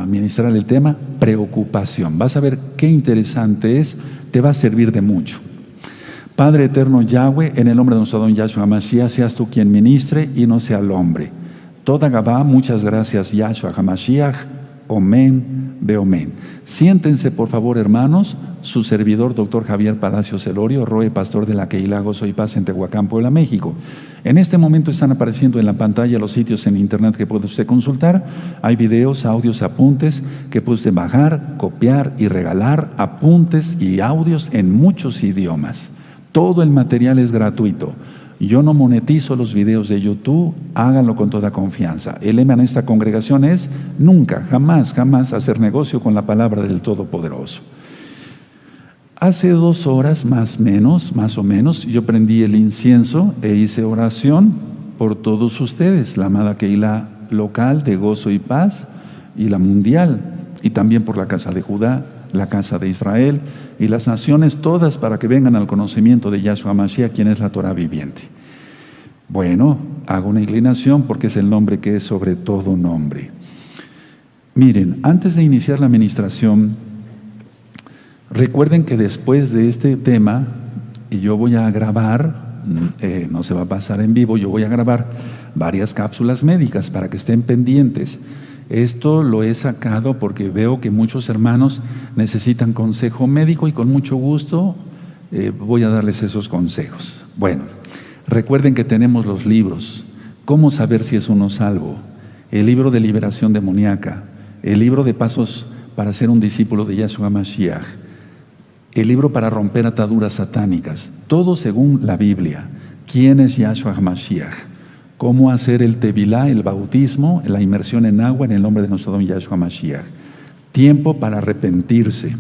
ministrar el tema preocupación. Vas a ver qué interesante es, te va a servir de mucho. Padre eterno Yahweh, en el nombre de nuestro don Yahshua Hamashiach, seas tú quien ministre y no sea el hombre. Toda Gabá, muchas gracias Yahshua Hamashiach. Omen, beomen. Siéntense por favor, hermanos. Su servidor, doctor Javier Palacios Elorio, Roe, pastor de la Keilah Gozo y Paz en Tehuacán, Puebla, México. En este momento están apareciendo en la pantalla los sitios en internet que puede usted consultar. Hay videos, audios, apuntes que puede usted bajar, copiar y regalar, apuntes y audios en muchos idiomas. Todo el material es gratuito. Yo no monetizo los videos de YouTube, háganlo con toda confianza. El lema en esta congregación es nunca, jamás, jamás hacer negocio con la palabra del Todopoderoso. Hace 2 horas más o menos, yo prendí el incienso e hice oración por todos ustedes, la amada Keilah local de Gozo y Paz y la mundial, y también por la casa de Judá, la casa de Israel y las naciones todas para que vengan al conocimiento de Yahshua Mashiach, quien es la Torah viviente. Bueno, hago una inclinación porque es el nombre que es sobre todo nombre. Miren, antes de iniciar la administración, recuerden que después de este tema, y yo voy a grabar, no se va a pasar en vivo, yo voy a grabar varias cápsulas médicas para que estén pendientes. Esto lo he sacado porque veo que muchos hermanos necesitan consejo médico y con mucho gusto voy a darles esos consejos. Bueno, recuerden que tenemos los libros. ¿Cómo saber si es uno salvo? El libro de liberación demoníaca, el libro de pasos para ser un discípulo de Yahshua Mashiach, el libro para romper ataduras satánicas, todo según la Biblia. ¿Quién es Yahshua Mashiach? Cómo hacer el tevilá, el bautismo, la inmersión en agua en el nombre de nuestro don Yahshua Mashiach. Tiempo para arrepentirse.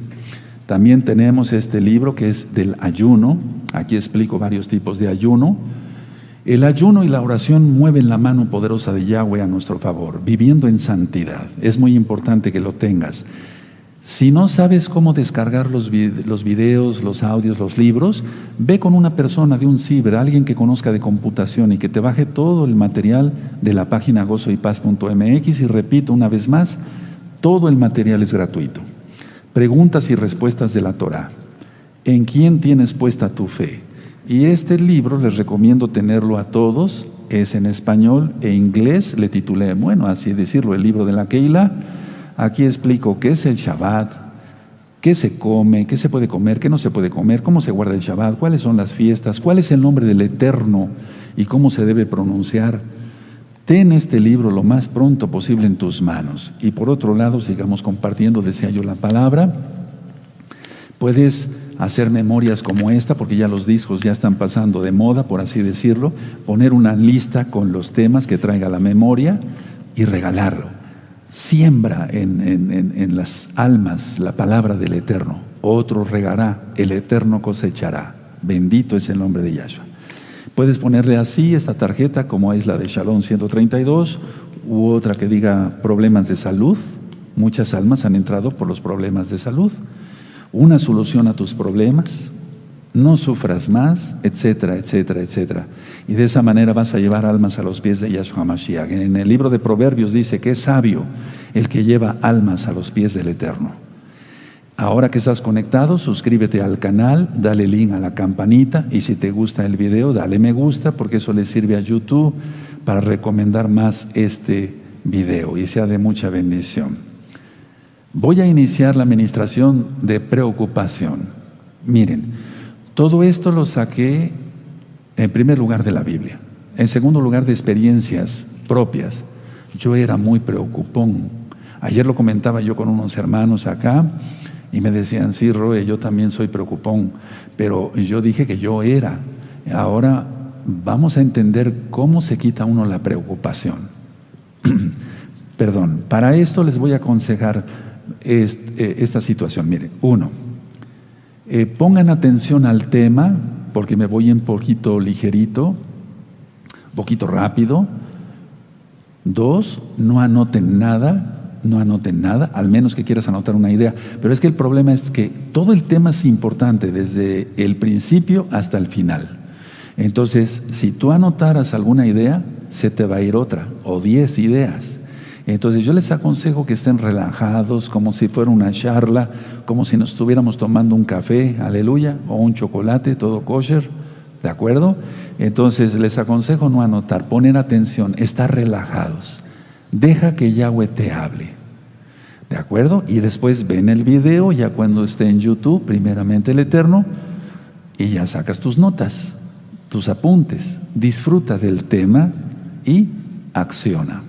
También tenemos este libro que es del ayuno. Aquí explico varios tipos de ayuno. El ayuno y la oración mueven la mano poderosa de Yahweh a nuestro favor, viviendo en santidad. Es muy importante que lo tengas. Si no sabes cómo descargar los videos, los audios, los libros, ve con una persona de un ciber, alguien que conozca de computación y que te baje todo el material de la página gozoypaz.mx y repito una vez más, todo el material es gratuito. Preguntas y respuestas de la Torah. ¿En quién tienes puesta tu fe? Y este libro les recomiendo tenerlo a todos, es en español e inglés, le titulé, bueno, así decirlo, el libro de la Keilah. Aquí explico qué es el Shabbat, qué se come, qué se puede comer, qué no se puede comer, cómo se guarda el Shabbat, cuáles son las fiestas, cuál es el nombre del Eterno y cómo se debe pronunciar. Ten este libro lo más pronto posible en tus manos. Y por otro lado, sigamos compartiendo, decía yo, la palabra. Puedes hacer memorias como esta, porque ya los discos ya están pasando de moda, por así decirlo, poner una lista con los temas que traiga la memoria y regalarlo. Siembra en las almas la palabra del Eterno. Otro regará, el Eterno cosechará. Bendito es el nombre de Yahshua. Puedes ponerle así esta tarjeta, como es la de Shalom 132, u otra que diga problemas de salud. Muchas almas han entrado por los problemas de salud. Una solución a tus problemas, no sufras más, etcétera, etcétera, etcétera. Y de esa manera vas a llevar almas a los pies de Yahshua Mashiach. En el libro de Proverbios dice que es sabio el que lleva almas a los pies del Eterno. Ahora que estás conectado, suscríbete al canal, dale link a la campanita y si te gusta el video, dale me gusta porque eso le sirve a YouTube para recomendar más este video y sea de mucha bendición. Voy a iniciar la administración de preocupación. Miren, todo esto lo saqué en primer lugar de la Biblia, en segundo lugar de experiencias propias. Yo era muy preocupón. Ayer lo comentaba yo con unos hermanos acá y me decían, sí, Roe, yo también soy preocupón, pero yo dije que yo era. Ahora vamos a entender cómo se quita uno la preocupación. Perdón, para esto les voy a aconsejar esta situación. Miren, 1, pongan atención al tema, porque me voy un poquito ligerito, un poquito rápido. 2, no anoten nada, al menos que quieras anotar una idea. Pero es que el problema es que todo el tema es importante, desde el principio hasta el final. Entonces, si tú anotaras alguna idea, se te va a ir otra, o 10 ideas. Entonces yo les aconsejo que estén relajados, como si fuera una charla, como si nos estuviéramos tomando un café, aleluya, o un chocolate, todo kosher, ¿de acuerdo? Entonces les aconsejo no anotar, poner atención, estar relajados. Deja que Yahweh te hable, ¿de acuerdo? Y después ven el video, ya cuando esté en YouTube, primeramente el Eterno, y ya sacas tus notas, tus apuntes, disfruta del tema y acciona.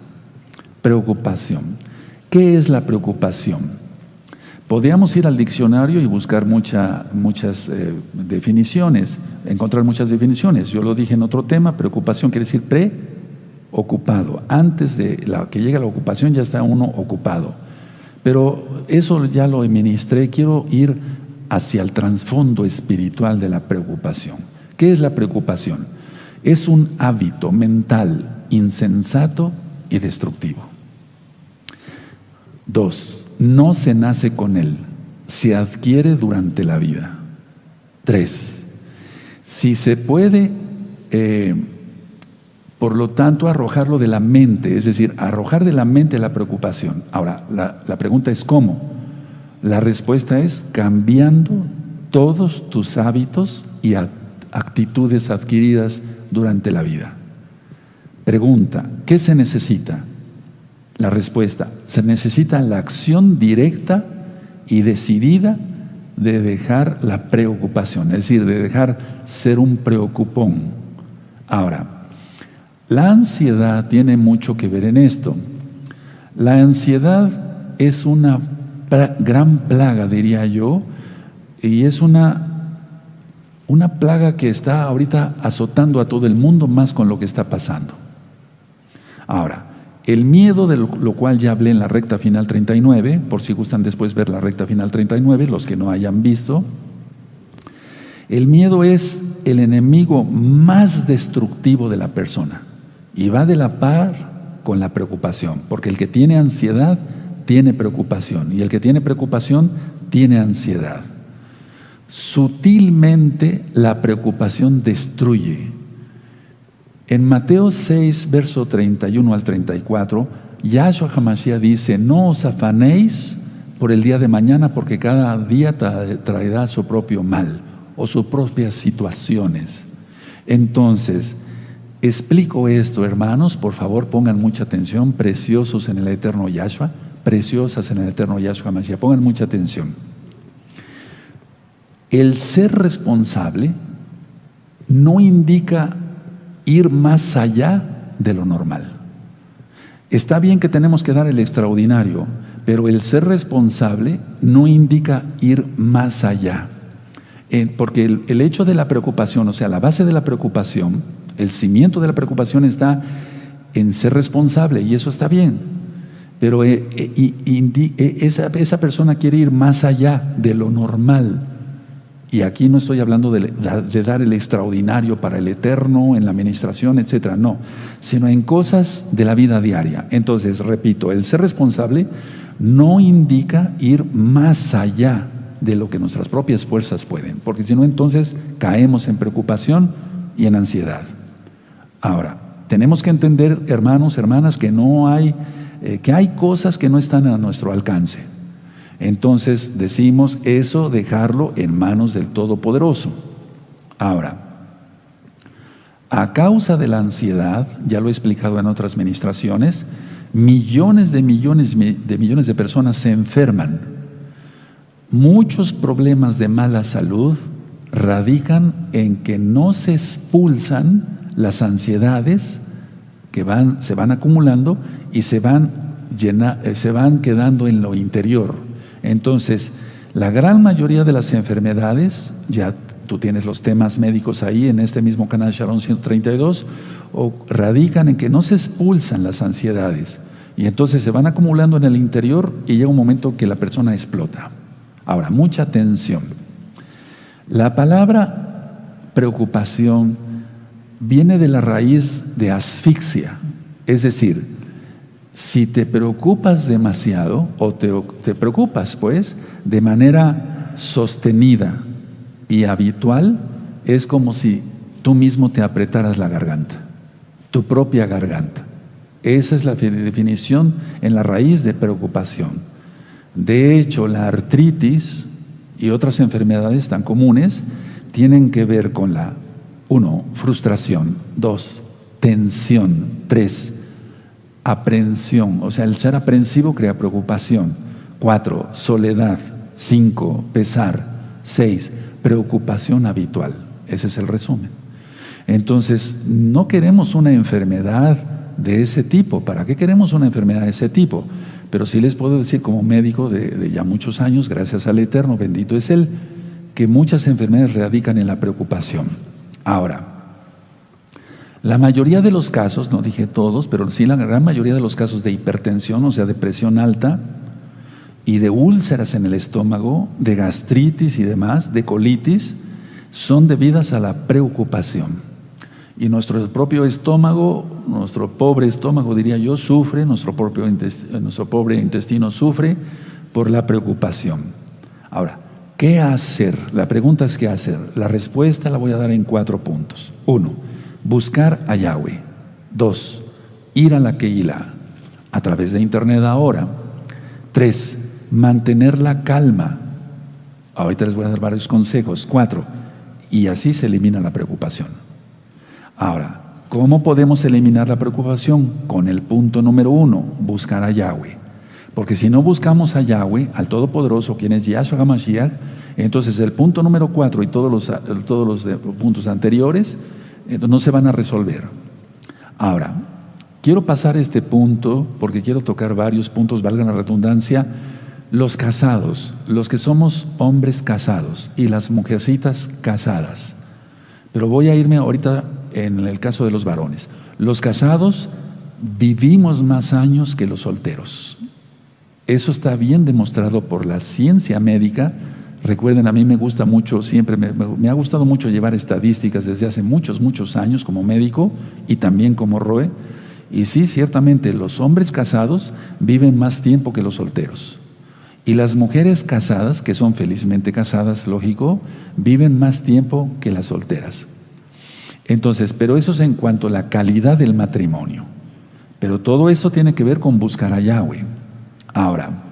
Preocupación. ¿Qué es la preocupación? Podríamos ir al diccionario y buscar muchas definiciones, encontrar muchas definiciones. Yo lo dije en otro tema, preocupación quiere decir preocupado. Antes de que llegue la ocupación ya está uno ocupado. Pero eso ya lo ministré, quiero ir hacia el trasfondo espiritual de la preocupación. ¿Qué es la preocupación? Es un hábito mental insensato y destructivo. 2. No se nace con él, se adquiere durante la vida. 3. Si se puede, por lo tanto, arrojarlo de la mente, es decir, arrojar de la mente la preocupación. Ahora, la pregunta es ¿cómo? La respuesta es cambiando todos tus hábitos y actitudes adquiridas durante la vida. Pregunta, ¿qué se necesita? La respuesta, se necesita la acción directa y decidida de dejar la preocupación, es decir, de dejar ser un preocupón. Ahora, la ansiedad tiene mucho que ver en esto. La ansiedad es una gran plaga, diría yo, y es una plaga que está ahorita azotando a todo el mundo más con lo que está pasando. Ahora, el miedo, de lo cual ya hablé en la recta final 39, por si gustan después ver la recta final 39, los que no hayan visto, el miedo es el enemigo más destructivo de la persona y va de la par con la preocupación, porque el que tiene ansiedad tiene preocupación y el que tiene preocupación tiene ansiedad. Sutilmente la preocupación destruye. En Mateo 6, verso 31 al 34, Yahshua HaMashiach dice, no os afanéis por el día de mañana, porque cada día traerá su propio mal o sus propias situaciones. Entonces, explico esto, hermanos, por favor pongan mucha atención, preciosos en el eterno Yahshua, preciosas en el eterno Yahshua HaMashiach, pongan mucha atención. El ser responsable no indica ir más allá de lo normal. Está bien que tenemos que dar el extraordinario, pero el ser responsable no indica ir más allá. Porque el hecho de la preocupación, o sea, la base de la preocupación, el cimiento de la preocupación está en ser responsable, y eso está bien. Pero esa persona quiere ir más allá de lo normal. Y aquí no estoy hablando de dar el extraordinario para el eterno, en la administración, etcétera, no, sino en cosas de la vida diaria. Entonces, repito, el ser responsable no indica ir más allá de lo que nuestras propias fuerzas pueden, porque si no, entonces caemos en preocupación y en ansiedad. Ahora, tenemos que entender, hermanos, hermanas, que hay cosas que no están a nuestro alcance. Entonces decimos eso, dejarlo en manos del Todopoderoso. Ahora, a causa de la ansiedad, ya lo he explicado en otras ministraciones, millones de personas se enferman. Muchos problemas de mala salud radican en que no se expulsan las ansiedades que se van acumulando y se van quedando en lo interior. Entonces, la gran mayoría de las enfermedades, ya tú tienes los temas médicos ahí en este mismo canal Sharon 132, radican en que no se expulsan las ansiedades y entonces se van acumulando en el interior y llega un momento que la persona explota. Ahora, mucha atención. La palabra preocupación viene de la raíz de asfixia, es decir, si te preocupas demasiado o te preocupas pues de manera sostenida y habitual, es como si tú mismo te apretaras la garganta, tu propia garganta. Esa es la definición en la raíz de preocupación. De hecho, la artritis y otras enfermedades tan comunes tienen que ver con la 1. Frustración. 2. Tensión. 3. Aprehensión. O sea, el ser aprensivo crea preocupación. 4. Soledad. 5. Pesar. 6. Preocupación habitual. Ese es el resumen. Entonces, no queremos una enfermedad de ese tipo. ¿Para qué queremos una enfermedad de ese tipo? Pero sí les puedo decir como médico de ya muchos años, gracias al Eterno, bendito es Él, que muchas enfermedades radican en la preocupación. Ahora, la mayoría de los casos, no dije todos, pero sí la gran mayoría de los casos de hipertensión, o sea, de presión alta, y de úlceras en el estómago, de gastritis y demás, de colitis, son debidas a la preocupación. Y nuestro propio estómago, nuestro pobre estómago, diría yo, sufre, nuestro pobre intestino sufre por la preocupación. Ahora, ¿qué hacer? La pregunta es ¿qué hacer? La respuesta la voy a dar en 4 puntos. 1. Buscar a Yahweh. 2. Ir a la Keilah, a través de internet ahora. 3. Mantener la calma. Ahorita les voy a dar varios consejos. 4. Y así se elimina la preocupación. Ahora, ¿cómo podemos eliminar la preocupación? Con el punto número 1, buscar a Yahweh. Porque si no buscamos a Yahweh, al Todopoderoso, quien es Yahshua HaMashiach, entonces el punto número 4 y todos los puntos anteriores no se van a resolver. Ahora, quiero pasar este punto porque quiero tocar varios puntos, valga la redundancia. Los casados, los que somos hombres casados y las mujercitas casadas. Pero voy a irme ahorita en el caso de los varones. Los casados vivimos más años que los solteros. Eso está bien demostrado por la ciencia médica. Recuerden, a mí me gusta mucho, siempre me ha gustado mucho llevar estadísticas desde hace muchos años como médico y también como ROE. Y sí, ciertamente los hombres casados viven más tiempo que los solteros. Y las mujeres casadas, que son felizmente casadas, lógico, viven más tiempo que las solteras. Entonces, pero eso es en cuanto a la calidad del matrimonio. Pero todo eso tiene que ver con buscar a Yahweh. Ahora,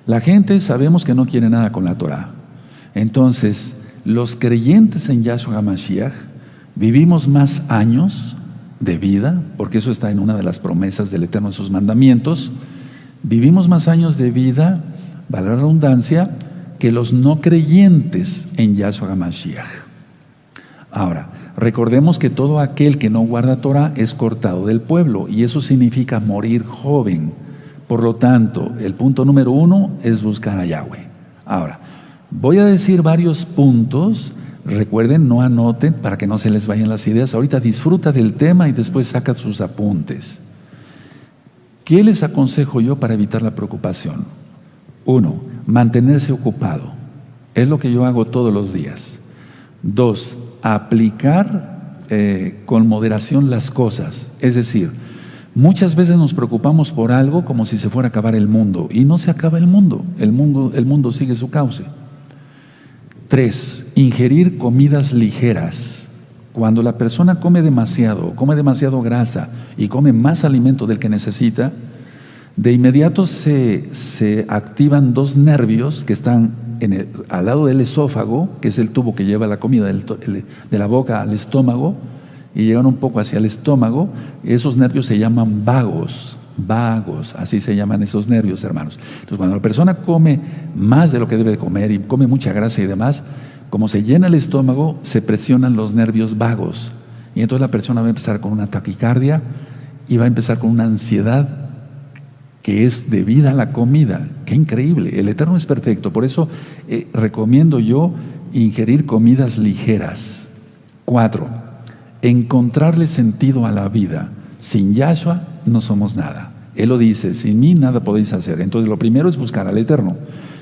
la gente sabemos que no quiere nada con la Torah. Entonces, los creyentes en Yahshua HaMashiach vivimos más años de vida, porque eso está en una de las promesas del Eterno en sus mandamientos. Vivimos más años de vida, valga la redundancia, que los no creyentes en Yahshua HaMashiach. Ahora, recordemos que todo aquel que no guarda Torah es cortado del pueblo, y eso significa morir joven. Por lo tanto, el punto número 1 es buscar a Yahweh. Ahora, voy a decir varios puntos. Recuerden, no anoten para que no se les vayan las ideas. Ahorita disfruta del tema y después saca sus apuntes. ¿Qué les aconsejo yo para evitar la preocupación? 1. Mantenerse ocupado. Es lo que yo hago todos los días. 2. Aplicar con moderación las cosas. Es decir, muchas veces nos preocupamos por algo como si se fuera a acabar el mundo. Y no se acaba el mundo. El mundo sigue su cauce. 3. Ingerir comidas ligeras. Cuando la persona come demasiado grasa y come más alimento del que necesita, de inmediato se activan 2 nervios que están al lado del esófago, que es el tubo que lleva la comida de la boca al estómago, y llegan un poco hacia el estómago. Esos nervios se llaman vagos, así se llaman esos nervios, hermanos. Entonces, cuando la persona come más de lo que debe de comer y come mucha grasa y demás, como se llena el estómago, se presionan los nervios vagos. Y entonces la persona va a empezar con una taquicardia y va a empezar con una ansiedad que es debida a la comida. ¡Qué increíble! El Eterno es perfecto. Por eso recomiendo yo ingerir comidas ligeras. 4. Encontrarle sentido a la vida. Sin Yahshua no somos nada. Él lo dice, sin mí nada podéis hacer. Entonces lo primero es buscar al Eterno.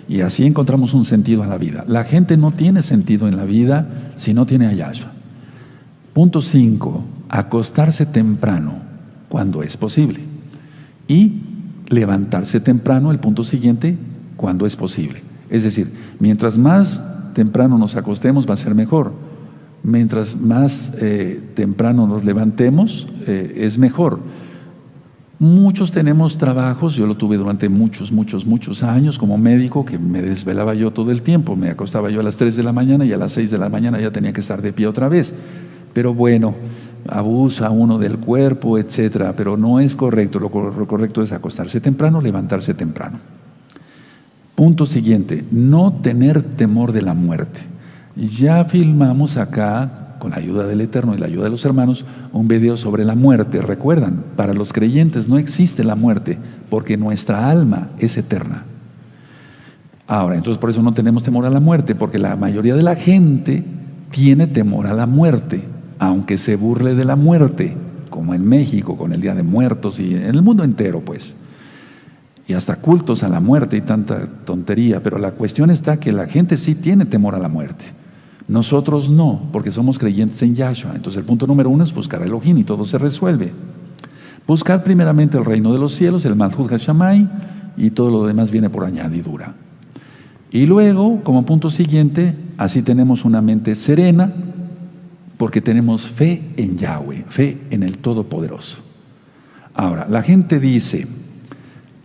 Y así encontramos un sentido a la vida. La gente no tiene sentido en la vida si no tiene a Yahshua. Punto 5. Acostarse temprano cuando es posible. Y levantarse temprano, el punto siguiente, cuando es posible. Es decir, mientras más temprano nos acostemos va a ser mejor. Mientras más temprano nos levantemos es mejor. Muchos tenemos trabajos, yo lo tuve durante muchos años como médico, que me desvelaba yo todo el tiempo, me acostaba yo a las 3 de la mañana y a las 6 de la mañana ya tenía que estar de pie otra vez. Pero bueno, abusa uno del cuerpo, etcétera, pero no es correcto. Lo correcto es acostarse temprano, levantarse temprano. Punto siguiente, no tener temor de la muerte. Ya filmamos acá, con la ayuda del Eterno y la ayuda de los hermanos, un video sobre la muerte. Recuerdan, para los creyentes no existe la muerte, porque nuestra alma es eterna. Ahora, entonces por eso no tenemos temor a la muerte, porque la mayoría de la gente tiene temor a la muerte, aunque se burle de la muerte, como en México, con el Día de Muertos y en el mundo entero, pues. Y hasta cultos a la muerte y tanta tontería, pero la cuestión está que la gente sí tiene temor a la muerte. Nosotros no, porque somos creyentes en Yahshua. Entonces el punto número 1 es buscar a Elohim y todo se resuelve. Buscar primeramente el reino de los cielos, el Malhut Hashamay, y todo lo demás viene por añadidura. Y luego, como punto siguiente, así tenemos una mente serena, porque tenemos fe en Yahweh, fe en el Todopoderoso. Ahora, la gente dice,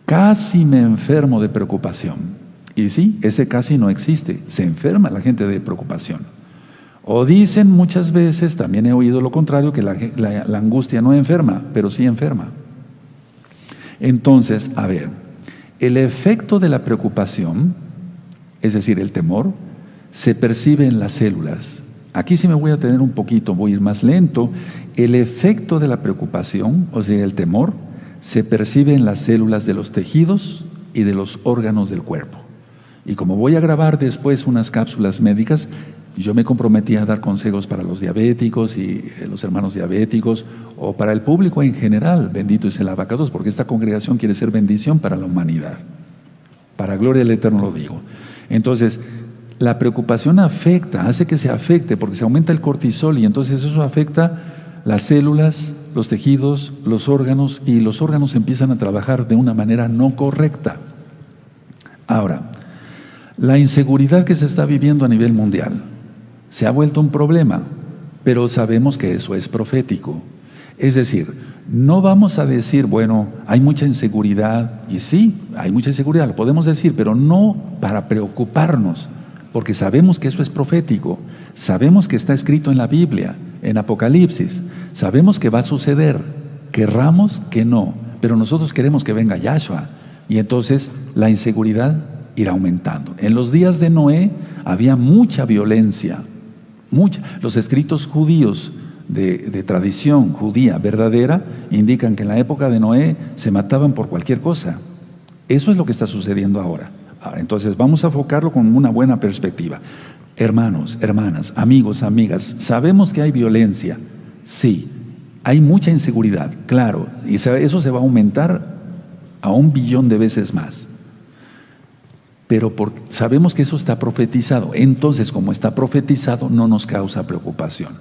casi me enfermo de preocupación. Y sí, ese casi no existe, se enferma la gente de preocupación. O dicen muchas veces, también he oído lo contrario, que la angustia no enferma, pero sí enferma. Entonces, a ver, el efecto de la preocupación, es decir, el temor, se percibe en las células. Aquí sí me voy a tener un poquito, voy a ir más lento. El efecto de la preocupación, o sea, el temor, se percibe en las células de los tejidos y de los órganos del cuerpo. Y como voy a grabar después unas cápsulas médicas, yo me comprometí a dar consejos para los diabéticos y los hermanos diabéticos, o para el público en general, bendito es el abacados, porque esta congregación quiere ser bendición para la humanidad. Para gloria del Eterno lo digo. Entonces, la preocupación afecta, hace que se afecte, porque se aumenta el cortisol y entonces eso afecta las células, los tejidos, los órganos, y los órganos empiezan a trabajar de una manera no correcta. Ahora, la inseguridad que se está viviendo a nivel mundial se ha vuelto un problema, pero sabemos que eso es profético. Es decir, no vamos a decir, bueno, hay mucha inseguridad, y sí, hay mucha inseguridad, lo podemos decir, pero no para preocuparnos, porque sabemos que eso es profético, sabemos que está escrito en la Biblia, en Apocalipsis, sabemos que va a suceder, querramos que no, pero nosotros queremos que venga Yahshua, y entonces la inseguridad irá aumentando. En los días de Noé había mucha violencia, mucha. Los escritos judíos de tradición judía verdadera indican que en la época de Noé se mataban por cualquier cosa. Eso es lo que está sucediendo ahora. Entonces vamos a enfocarlo con una buena perspectiva. Hermanos, hermanas, amigos, amigas, sabemos que hay violencia, sí, hay mucha inseguridad, claro, y eso se va a aumentar a 1 billón de veces más. Pero sabemos que eso está profetizado. Entonces, como está profetizado, no nos causa preocupación.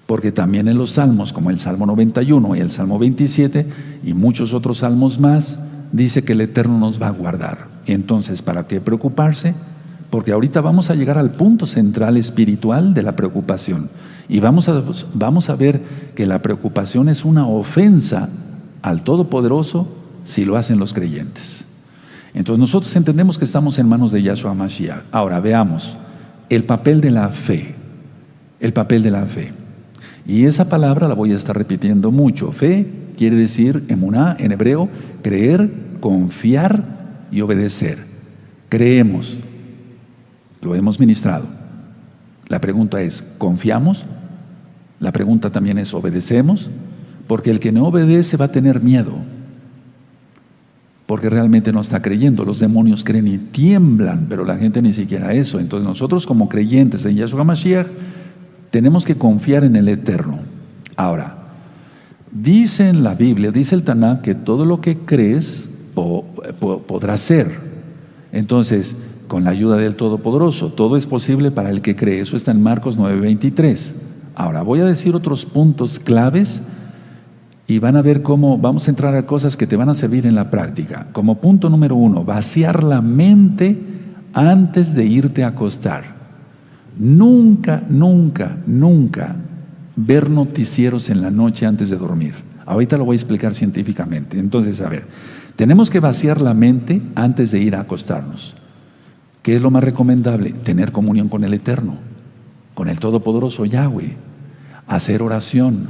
Porque también en los salmos, como el Salmo 91 y el Salmo 27 y muchos otros salmos más, dice que el Eterno nos va a guardar. Entonces, ¿para qué preocuparse? Porque ahorita vamos a llegar al punto central espiritual de la preocupación. Y vamos a ver que la preocupación es una ofensa al Todopoderoso si lo hacen los creyentes. Entonces nosotros entendemos que estamos en manos de Yahshua Mashiach. Ahora veamos el papel de la fe. El papel de la fe. Y esa palabra la voy a estar repitiendo mucho. Fe quiere decir, emuná en hebreo, creer, confiar y obedecer. Creemos. Lo hemos ministrado. La pregunta es, ¿confiamos? La pregunta también es, ¿obedecemos? Porque el que no obedece va a tener miedo. Porque realmente no está creyendo. Los demonios creen y tiemblan, pero la gente ni siquiera eso. Entonces nosotros como creyentes en Yahshua Mashiach tenemos que confiar en el Eterno. Ahora, dice en la Biblia, dice el Tanakh, que todo lo que crees podrá ser. Entonces, con la ayuda del Todopoderoso, todo es posible para el que cree. Eso está en Marcos 9:23. Ahora, voy a decir otros puntos claves y van a ver cómo vamos a entrar a cosas que te van a servir en la práctica. Como punto número 1, vaciar la mente antes de irte a acostar. Nunca, nunca, nunca ver noticieros en la noche antes de dormir. Ahorita lo voy a explicar científicamente. Entonces, a ver, tenemos que vaciar la mente antes de ir a acostarnos. ¿Qué es lo más recomendable? Tener comunión con el Eterno, con el Todopoderoso Yahweh, hacer oración,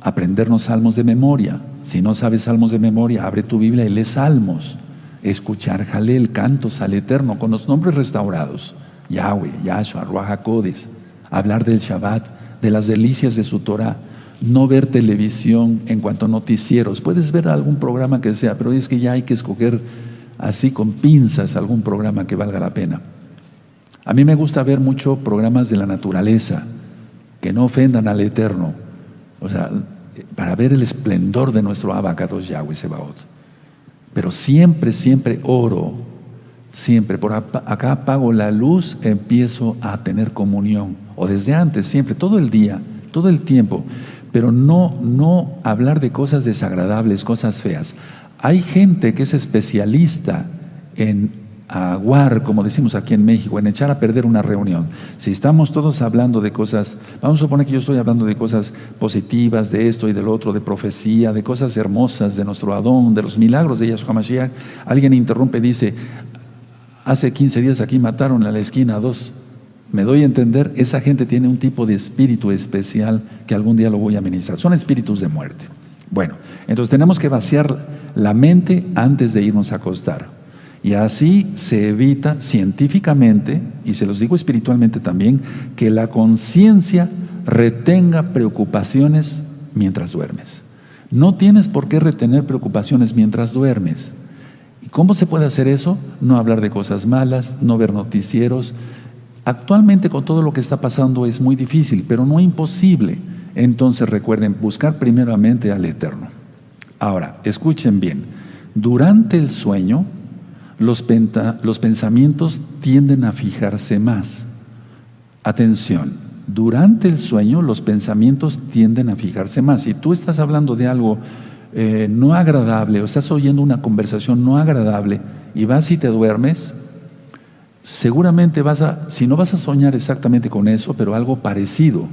aprendernos salmos de memoria. Si no sabes salmos de memoria, abre tu Biblia y lee salmos. Escuchar Jalel, cantos al Eterno con los nombres restaurados. Yahweh, Yahshua, Ruach HaKodes. Hablar del Shabbat, de las delicias de su Torah. No ver televisión en cuanto a noticieros. Puedes ver algún programa que sea, pero es que ya hay que escoger así con pinzas algún programa que valga la pena. A mí me gusta ver mucho programas de la naturaleza que no ofendan al Eterno, o sea, para ver el esplendor de nuestro Abacados Yahweh Sebaot. Pero siempre, siempre oro, siempre, por acá apago la luz, empiezo a tener comunión, o desde antes, siempre, todo el día, todo el tiempo, pero no hablar de cosas desagradables, cosas feas. Hay gente que es especialista en aguar, como decimos aquí en México, en echar a perder una reunión. Si estamos todos hablando de cosas, vamos a suponer que yo estoy hablando de cosas positivas, de esto y del otro, de profecía, de cosas hermosas, de nuestro Adón, de los milagros de Yahshua Mashiach, alguien interrumpe y dice, hace 15 días aquí mataron a la esquina a 2. Me doy a entender, esa gente tiene un tipo de espíritu especial que algún día lo voy a ministrar. Son espíritus de muerte. Bueno, entonces tenemos que vaciar la mente antes de irnos a acostar. Y así se evita científicamente, y se los digo espiritualmente también, que la conciencia retenga preocupaciones mientras duermes. No tienes por qué retener preocupaciones mientras duermes. ¿Y cómo se puede hacer eso? No hablar de cosas malas, no ver noticieros. Actualmente con todo lo que está pasando es muy difícil, pero no imposible. Entonces recuerden, buscar primeramente al Eterno. Ahora, escuchen bien, durante el sueño, los pensamientos tienden a fijarse más. Atención, durante el sueño los pensamientos tienden a fijarse más. Si tú estás hablando de algo no agradable o estás oyendo una conversación no agradable y vas y te duermes, seguramente si no vas a soñar exactamente con eso, pero algo parecido.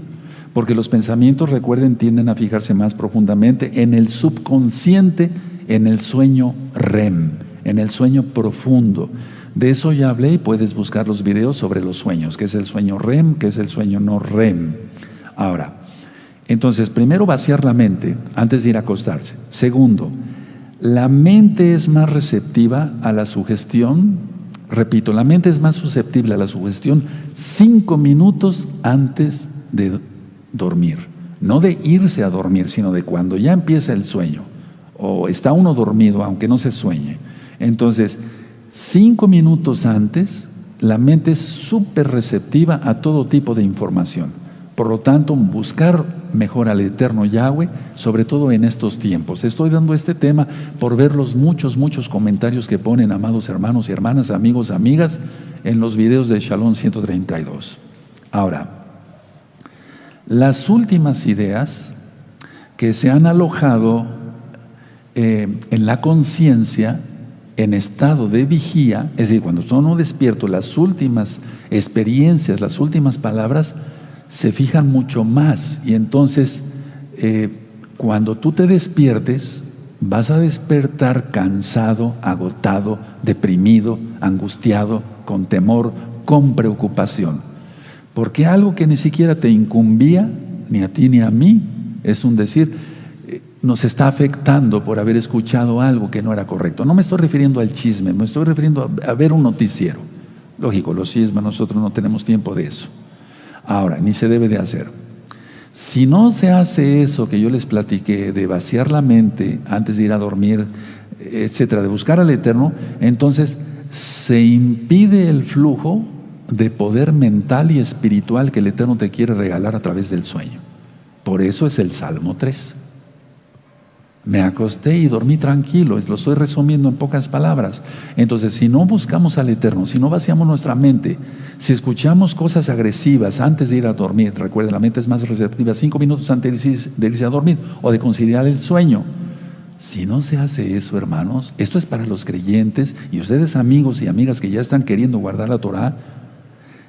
Porque los pensamientos, recuerden, tienden a fijarse más profundamente en el subconsciente, en el sueño REM, en el sueño profundo. De eso ya hablé y puedes buscar los videos sobre los sueños, qué es el sueño REM, qué es el sueño no REM. Ahora, entonces, primero vaciar la mente antes de ir a acostarse. Segundo, la mente es más receptiva a la sugestión. Repito, la mente es más susceptible a la sugestión 5 minutos antes de dormir. No de irse a dormir, sino de cuando ya empieza el sueño. O está uno dormido, aunque no se sueñe. Entonces, 5 minutos antes, la mente es súper receptiva a todo tipo de información. Por lo tanto, buscar mejor al Eterno Yahweh, sobre todo en estos tiempos. Estoy dando este tema por ver los muchos comentarios que ponen, amados hermanos y hermanas, amigos, amigas, en los videos de Shalom 132. Ahora, las últimas ideas que se han alojado en la conciencia, en estado de vigía, es decir, cuando uno despierto, las últimas experiencias, las últimas palabras se fijan mucho más, y entonces cuando tú te despiertes vas a despertar cansado, agotado, deprimido, angustiado, con temor, con preocupación, porque algo que ni siquiera te incumbía, ni a ti ni a mí, es un decir, nos está afectando por haber escuchado algo que no era correcto. No me estoy refiriendo al chisme, me estoy refiriendo a ver un noticiero. Lógico, los chismes, nosotros no tenemos tiempo de eso. Ahora, ni se debe de hacer. Si no se hace eso que yo les platiqué, de vaciar la mente antes de ir a dormir, etcétera, de buscar al Eterno, entonces se impide el flujo de poder mental y espiritual que el Eterno te quiere regalar a través del sueño. Por eso es el Salmo 3. Me acosté y dormí tranquilo, lo estoy resumiendo en pocas palabras. Entonces, si no buscamos al Eterno, si no vaciamos nuestra mente, si escuchamos cosas agresivas antes de ir a dormir, recuerden, la mente es más receptiva 5 minutos antes de irse a dormir o de conciliar el sueño. Si no se hace eso, hermanos, esto es para los creyentes y ustedes, amigos y amigas que ya están queriendo guardar la Torah,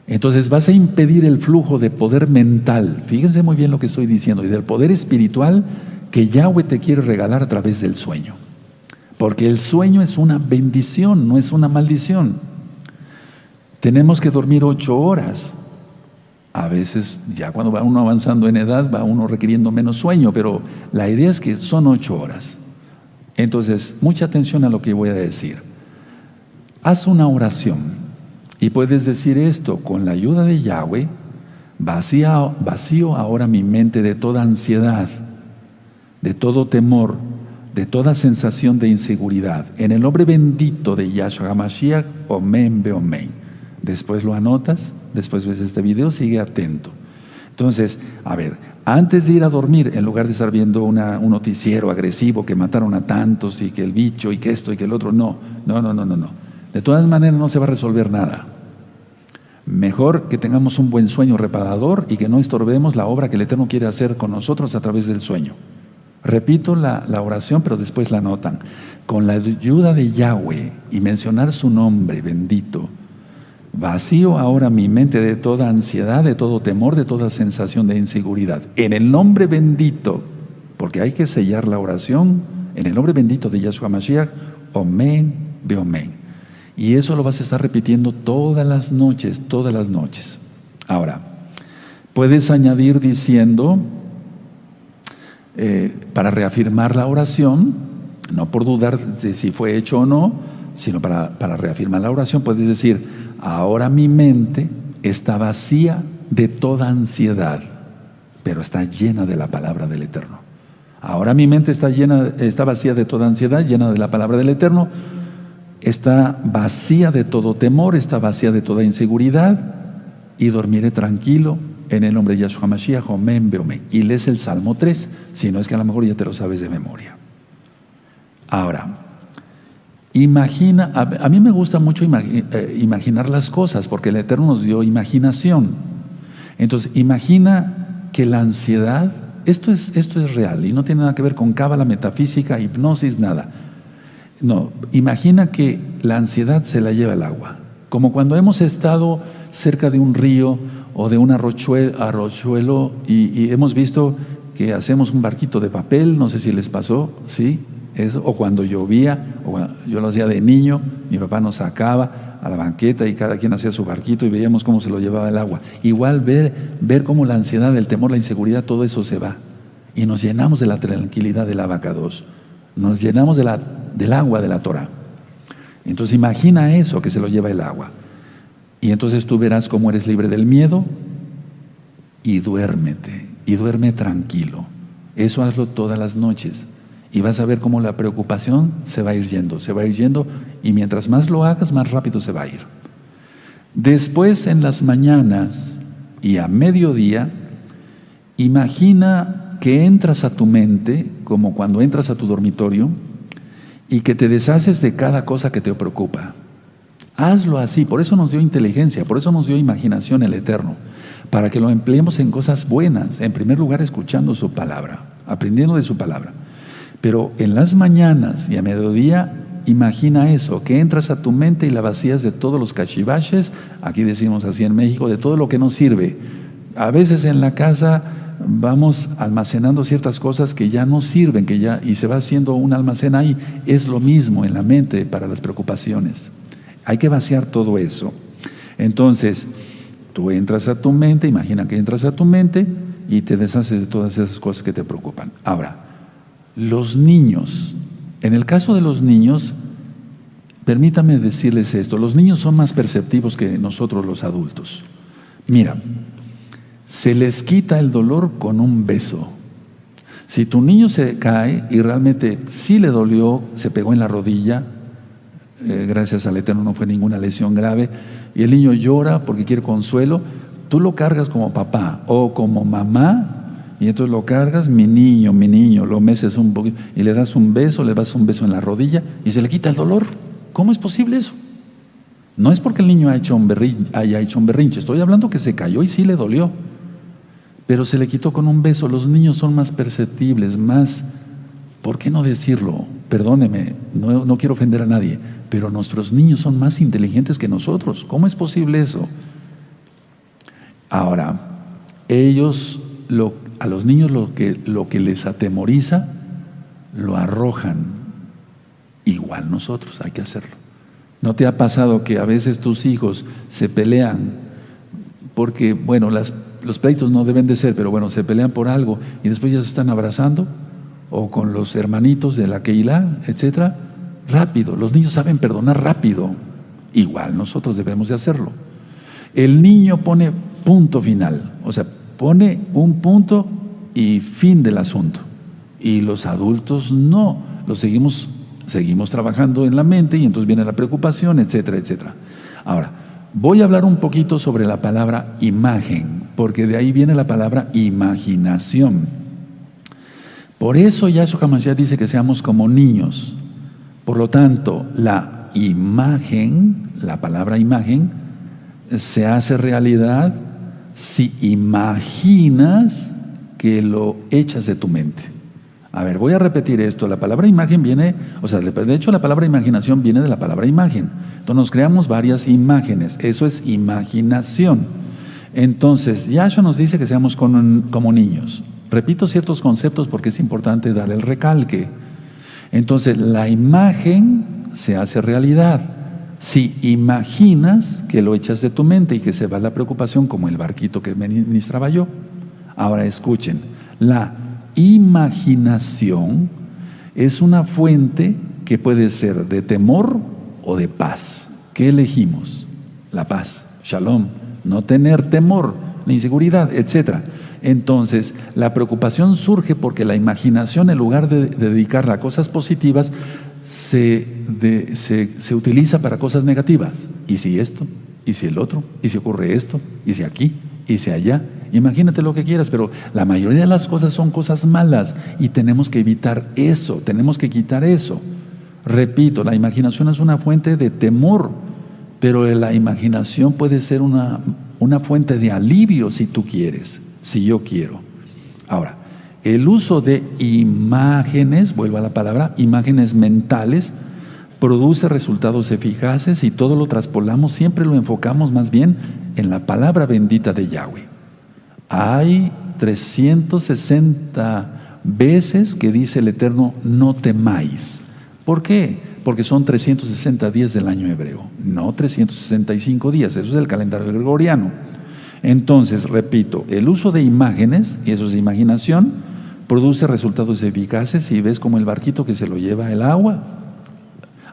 entonces vas a impedir el flujo de poder mental, fíjense muy bien lo que estoy diciendo, y del poder espiritual que Yahweh te quiere regalar a través del sueño. Porque el sueño es una bendición, no es una maldición. Tenemos que dormir 8 horas. A veces, ya cuando va uno avanzando en edad, va uno requiriendo menos sueño, pero la idea es que son 8 horas. Entonces, mucha atención a lo que voy a decir. Haz una oración y puedes decir esto: con la ayuda de Yahweh, vacío ahora mi mente de toda ansiedad, de todo temor, de toda sensación de inseguridad. En el nombre bendito de Yahshua HaMashiach, Omen Beomen. Después lo anotas, después ves este video, sigue atento. Entonces, a ver, antes de ir a dormir, en lugar de estar viendo un noticiero agresivo que mataron a tantos y que el bicho y que esto y que el otro, no. De todas maneras no se va a resolver nada. Mejor que tengamos un buen sueño reparador y que no estorbemos la obra que el Eterno quiere hacer con nosotros a través del sueño. Repito la oración, pero después la anotan. Con la ayuda de Yahweh y mencionar su nombre bendito, vacío ahora mi mente de toda ansiedad, de todo temor, de toda sensación de inseguridad. En el nombre bendito, porque hay que sellar la oración, en el nombre bendito de Yahshua Mashiach, Omen Beomen. Y eso lo vas a estar repitiendo todas las noches, todas las noches. Ahora, puedes añadir diciendo, para reafirmar la oración, no por dudar de si fue hecho o no, sino para reafirmar la oración, puedes decir: ahora mi mente está vacía de toda ansiedad, pero está llena de la palabra del Eterno. Ahora mi mente está vacía de toda ansiedad, llena de la palabra del Eterno, está vacía de todo temor, está vacía de toda inseguridad, y dormiré tranquilo en el nombre de Yahshua Mashiach, Omen Beomen. Y lees el Salmo 3, si no es que a lo mejor ya te lo sabes de memoria. Ahora, imagina, a mí me gusta mucho imaginar las cosas, porque el Eterno nos dio imaginación. Entonces, imagina que la ansiedad, esto es real y no tiene nada que ver con cábala, metafísica, hipnosis, nada. No, imagina que la ansiedad se la lleva el agua. Como cuando hemos estado cerca de un río o de un arrochuelo y hemos visto que hacemos un barquito de papel, no sé si les pasó, ¿sí? Eso, o cuando llovía, yo lo hacía de niño, mi papá nos sacaba a la banqueta y cada quien hacía su barquito y veíamos cómo se lo llevaba el agua. Igual ver cómo la ansiedad, el temor, la inseguridad, todo eso se va. Y nos llenamos de la tranquilidad del Abacados. Nos llenamos del agua de la Torah. Entonces imagina eso, que se lo lleva el agua. Y entonces tú verás cómo eres libre del miedo y duérmete. Y duerme tranquilo. Eso hazlo todas las noches. Y vas a ver cómo la preocupación se va a ir yendo, y mientras más lo hagas, más rápido se va a ir. Después, en las mañanas y a mediodía, imagina que entras a tu mente, como cuando entras a tu dormitorio, y que te deshaces de cada cosa que te preocupa. Hazlo así, por eso nos dio inteligencia, por eso nos dio imaginación el Eterno, para que lo empleemos en cosas buenas, en primer lugar escuchando su palabra, aprendiendo de su palabra. Pero en las mañanas y a mediodía, imagina eso, que entras a tu mente y la vacías de todos los cachivaches, aquí decimos así en México, de todo lo que no sirve. A veces en la casa vamos almacenando ciertas cosas que ya no sirven, y se va haciendo un almacén ahí. Es lo mismo en la mente para las preocupaciones. Hay que vaciar todo eso. Entonces, tú entras a tu mente, imagina que entras a tu mente y te deshaces de todas esas cosas que te preocupan. Ahora, los niños, en el caso de los niños, permítame decirles esto, los niños son más perceptivos que nosotros los adultos. Mira, se les quita el dolor con un beso. Si tu niño se cae y realmente sí le dolió, se pegó en la rodilla, gracias al Eterno no fue ninguna lesión grave, y el niño llora porque quiere consuelo, tú lo cargas como papá o como mamá, y entonces lo cargas, mi niño, lo meces un poquito y le das un beso en la rodilla y se le quita el dolor. ¿Cómo es posible eso? No es porque el niño haya hecho un berrinche, estoy hablando que se cayó y sí le dolió, pero se le quitó con un beso. Los niños son más perceptibles, más, ¿por qué no decirlo? Perdóneme, no quiero ofender a nadie, pero nuestros niños son más inteligentes que nosotros. ¿Cómo es posible eso? Ahora, ellos a los niños lo que les atemoriza, lo arrojan. Igual nosotros hay que hacerlo. ¿No te ha pasado que a veces tus hijos se pelean porque, bueno, los pleitos no deben de ser, pero bueno, se pelean por algo y después ya se están abrazando? O con los hermanitos de la Keilah, etcétera. Rápido, los niños saben perdonar rápido. Igual nosotros debemos de hacerlo. El niño pone punto final, o sea, pone un punto y fin del asunto. Y los adultos no, seguimos trabajando en la mente y entonces viene la preocupación, etcétera, etcétera. Ahora, voy a hablar un poquito sobre la palabra imagen, porque de ahí viene la palabra imaginación. Por eso Yahshua HaMashiach dice que seamos como niños. Por lo tanto, la imagen, la palabra imagen, se hace realidad si imaginas que lo echas de tu mente. A ver, voy a repetir esto. La palabra imagen viene, o sea, de hecho la palabra imaginación viene de la palabra imagen. Entonces nos creamos varias imágenes. Eso es imaginación. Entonces, Yahshua nos dice que seamos como niños. Repito ciertos conceptos porque es importante dar el recalque. Entonces, la imagen se hace realidad si imaginas que lo echas de tu mente y que se va la preocupación, como el barquito que ministraba yo. Ahora escuchen, la imaginación es una fuente que puede ser de temor o de paz. ¿Qué elegimos? La paz, shalom, no tener temor ni inseguridad, etcétera. Entonces, la preocupación surge porque la imaginación, en lugar de dedicarla a cosas positivas, se utiliza para cosas negativas. ¿Y si esto? ¿Y si el otro? ¿Y si ocurre esto? ¿Y si aquí? ¿Y si allá? Imagínate lo que quieras, pero la mayoría de las cosas son cosas malas y tenemos que evitar eso, tenemos que quitar eso. Repito, la imaginación es una fuente de temor, pero la imaginación puede ser una fuente de alivio si tú quieres, si yo quiero. Ahora, el uso de imágenes, vuelvo a la palabra, imágenes mentales, produce resultados eficaces y todo lo traspolamos, siempre lo enfocamos más bien en la palabra bendita de Yahweh. Hay 360 veces que dice el Eterno, no temáis. ¿Por qué? Porque son 360 días del año hebreo, no 365 días, eso es el calendario gregoriano. Entonces, repito, el uso de imágenes, y eso es de imaginación, produce resultados eficaces y ves como el barquito que se lo lleva el agua.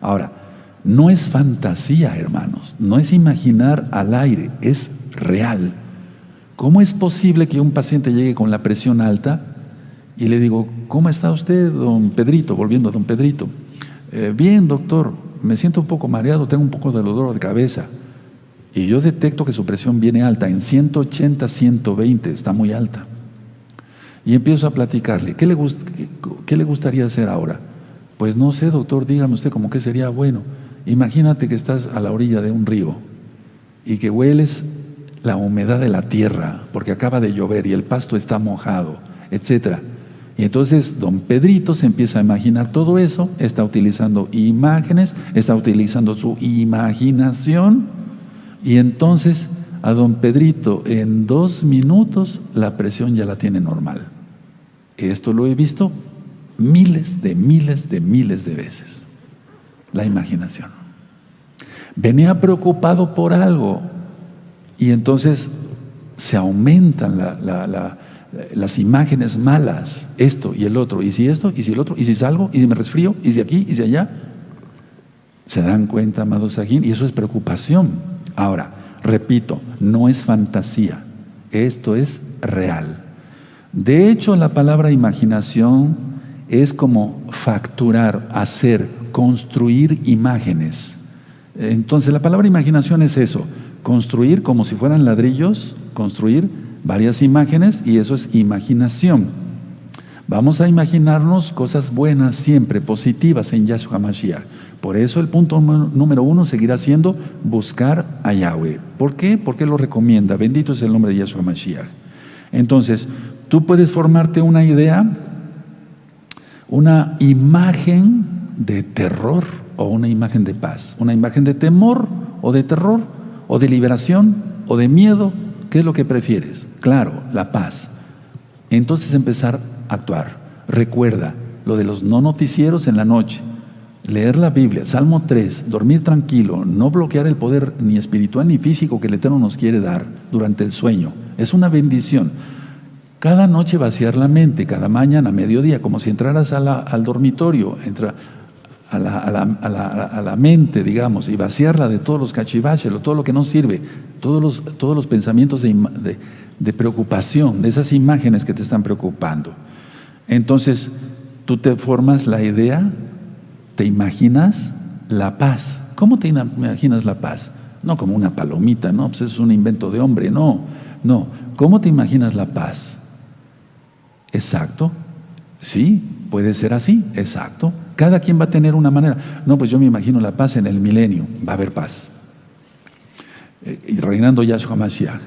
Ahora, no es fantasía, hermanos, no es imaginar al aire, es real. ¿Cómo es posible que un paciente llegue con la presión alta y le digo, ¿cómo está usted, don Pedrito? Volviendo a don Pedrito. Bien, doctor, me siento un poco mareado, tengo un poco de dolor de cabeza. Y yo detecto que su presión viene alta, en 180, 120, está muy alta. Y empiezo a platicarle, ¿qué le gustaría hacer ahora? Pues no sé, doctor, dígame usted cómo que sería bueno. Imagínate que estás a la orilla de un río y que hueles la humedad de la tierra, porque acaba de llover y el pasto está mojado, etcétera. Y entonces don Pedrito se empieza a imaginar todo eso, está utilizando imágenes, está utilizando su imaginación, y entonces a don Pedrito en 2 minutos la presión ya la tiene normal. Esto lo he visto miles de veces. La imaginación. Venía preocupado por algo y entonces se aumentan las imágenes malas, esto y el otro, y si esto, y si el otro, y si salgo, y si me resfrío, y si aquí, y si allá. ¿Se dan cuenta, amados Sajín? Y eso es preocupación. Ahora, repito, no es fantasía, esto es real. De hecho, la palabra imaginación es como facturar, hacer, construir imágenes. Entonces, la palabra imaginación es eso, construir como si fueran ladrillos, construir varias imágenes, y eso es imaginación. Vamos a imaginarnos cosas buenas siempre, positivas en Yahshua HaMashiach. Por eso el punto número 1 seguirá siendo buscar a Yahweh. ¿Por qué? Porque lo recomienda. Bendito es el nombre de Yahshua HaMashiach. Entonces, tú puedes formarte una idea, una imagen de terror o una imagen de paz, una imagen de temor o de terror o de liberación o de miedo. ¿Qué es lo que prefieres? Claro, la paz. Entonces empezar a actuar. Recuerda lo de los no noticieros en la noche, leer la Biblia, Salmo 3, dormir tranquilo, no bloquear el poder ni espiritual ni físico que el Eterno nos quiere dar durante el sueño. Es una bendición. Cada noche vaciar la mente, cada mañana, a mediodía, como si entraras al dormitorio, entra a la mente, digamos, y vaciarla de todos los cachivaches, todo lo que no sirve, todos los pensamientos de preocupación, de esas imágenes que te están preocupando. Entonces, tú te formas la idea, te imaginas la paz. ¿Cómo te imaginas la paz? No como una palomita, no, pues eso es un invento de hombre, no. ¿Cómo te imaginas la paz? Exacto, sí, puede ser así, exacto. Cada quien va a tener una manera. No, pues yo me imagino la paz en el milenio, va a haber paz. Y reinando Yahshua Mashiach.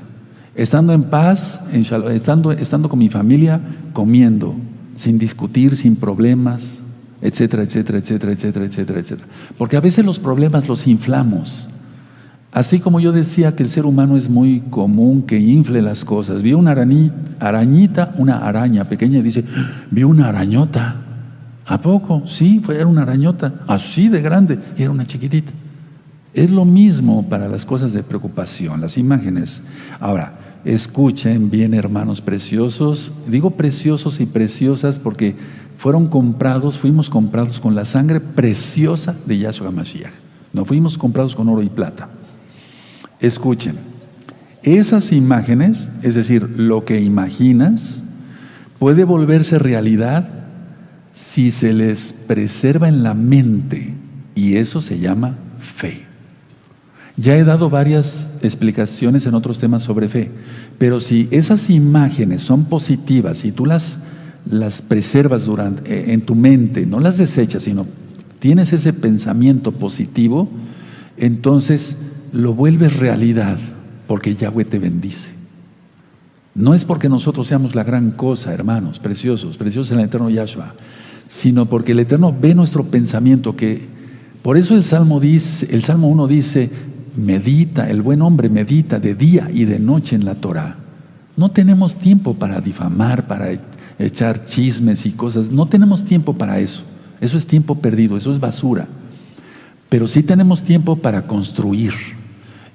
Estando en paz, estando con mi familia, comiendo, sin discutir, sin problemas, etcétera, etcétera, etcétera, etcétera, etcétera, etcétera. Porque a veces los problemas los inflamos. Así como yo decía que el ser humano es muy común que infle las cosas. Vio una arañita, una araña pequeña y dice, vi una arañota. ¿A poco? Sí, era una arañota, así de grande, y era una chiquitita. Es lo mismo para las cosas de preocupación, las imágenes. Ahora, escuchen bien, hermanos preciosos. Digo preciosos y preciosas porque fuimos comprados con la sangre preciosa de Yahshua Mashiach. No fuimos comprados con oro y plata. Escuchen, esas imágenes, es decir, lo que imaginas, puede volverse realidad si se les preserva en la mente, y eso se llama fe. Ya he dado varias explicaciones en otros temas sobre fe, pero si esas imágenes son positivas y tú las preservas en tu mente, no las desechas, sino tienes ese pensamiento positivo, entonces lo vuelves realidad, porque Yahweh te bendice. No es porque nosotros seamos la gran cosa, hermanos, preciosos en el eterno Yahshua, sino porque el Eterno ve nuestro pensamiento, por eso el Salmo 1 dice, medita, el buen hombre medita de día y de noche en la Torah. No tenemos tiempo para difamar, para echar chismes y cosas, no tenemos tiempo para eso. Eso es tiempo perdido, eso es basura. Pero sí tenemos tiempo para construir.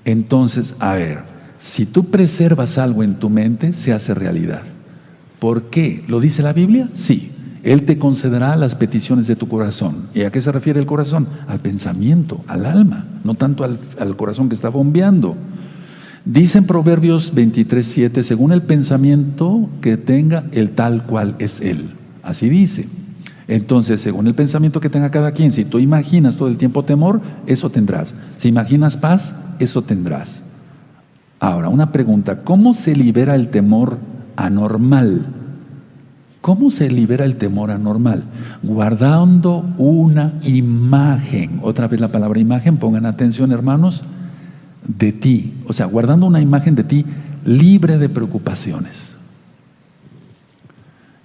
Entonces, a ver, si tú preservas algo en tu mente, se hace realidad. ¿Por qué? ¿Lo dice la Biblia? Sí. Él te concederá las peticiones de tu corazón. ¿Y a qué se refiere el corazón? Al pensamiento, al alma, no tanto al corazón que está bombeando. Dice en Proverbios 23:7, según el pensamiento que tenga, el tal cual es él. Así dice. Entonces, según el pensamiento que tenga cada quien, si tú imaginas todo el tiempo temor, eso tendrás. Si imaginas paz, eso tendrás. Ahora, una pregunta, ¿cómo se libera el temor anormal? ¿Cómo se libera el temor anormal? Guardando una imagen. Otra vez la palabra imagen, pongan atención, hermanos, de ti. O sea, guardando una imagen de ti libre de preocupaciones.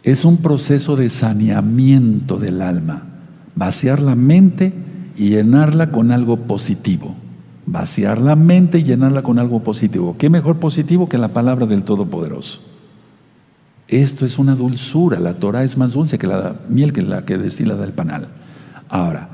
Es un proceso de saneamiento del alma. Vaciar la mente y llenarla con algo positivo. Vaciar la mente y llenarla con algo positivo. ¿Qué mejor positivo que la palabra del Todopoderoso? Esto es una dulzura. La Torah es más dulce que la miel, que la que destila del panal. Ahora,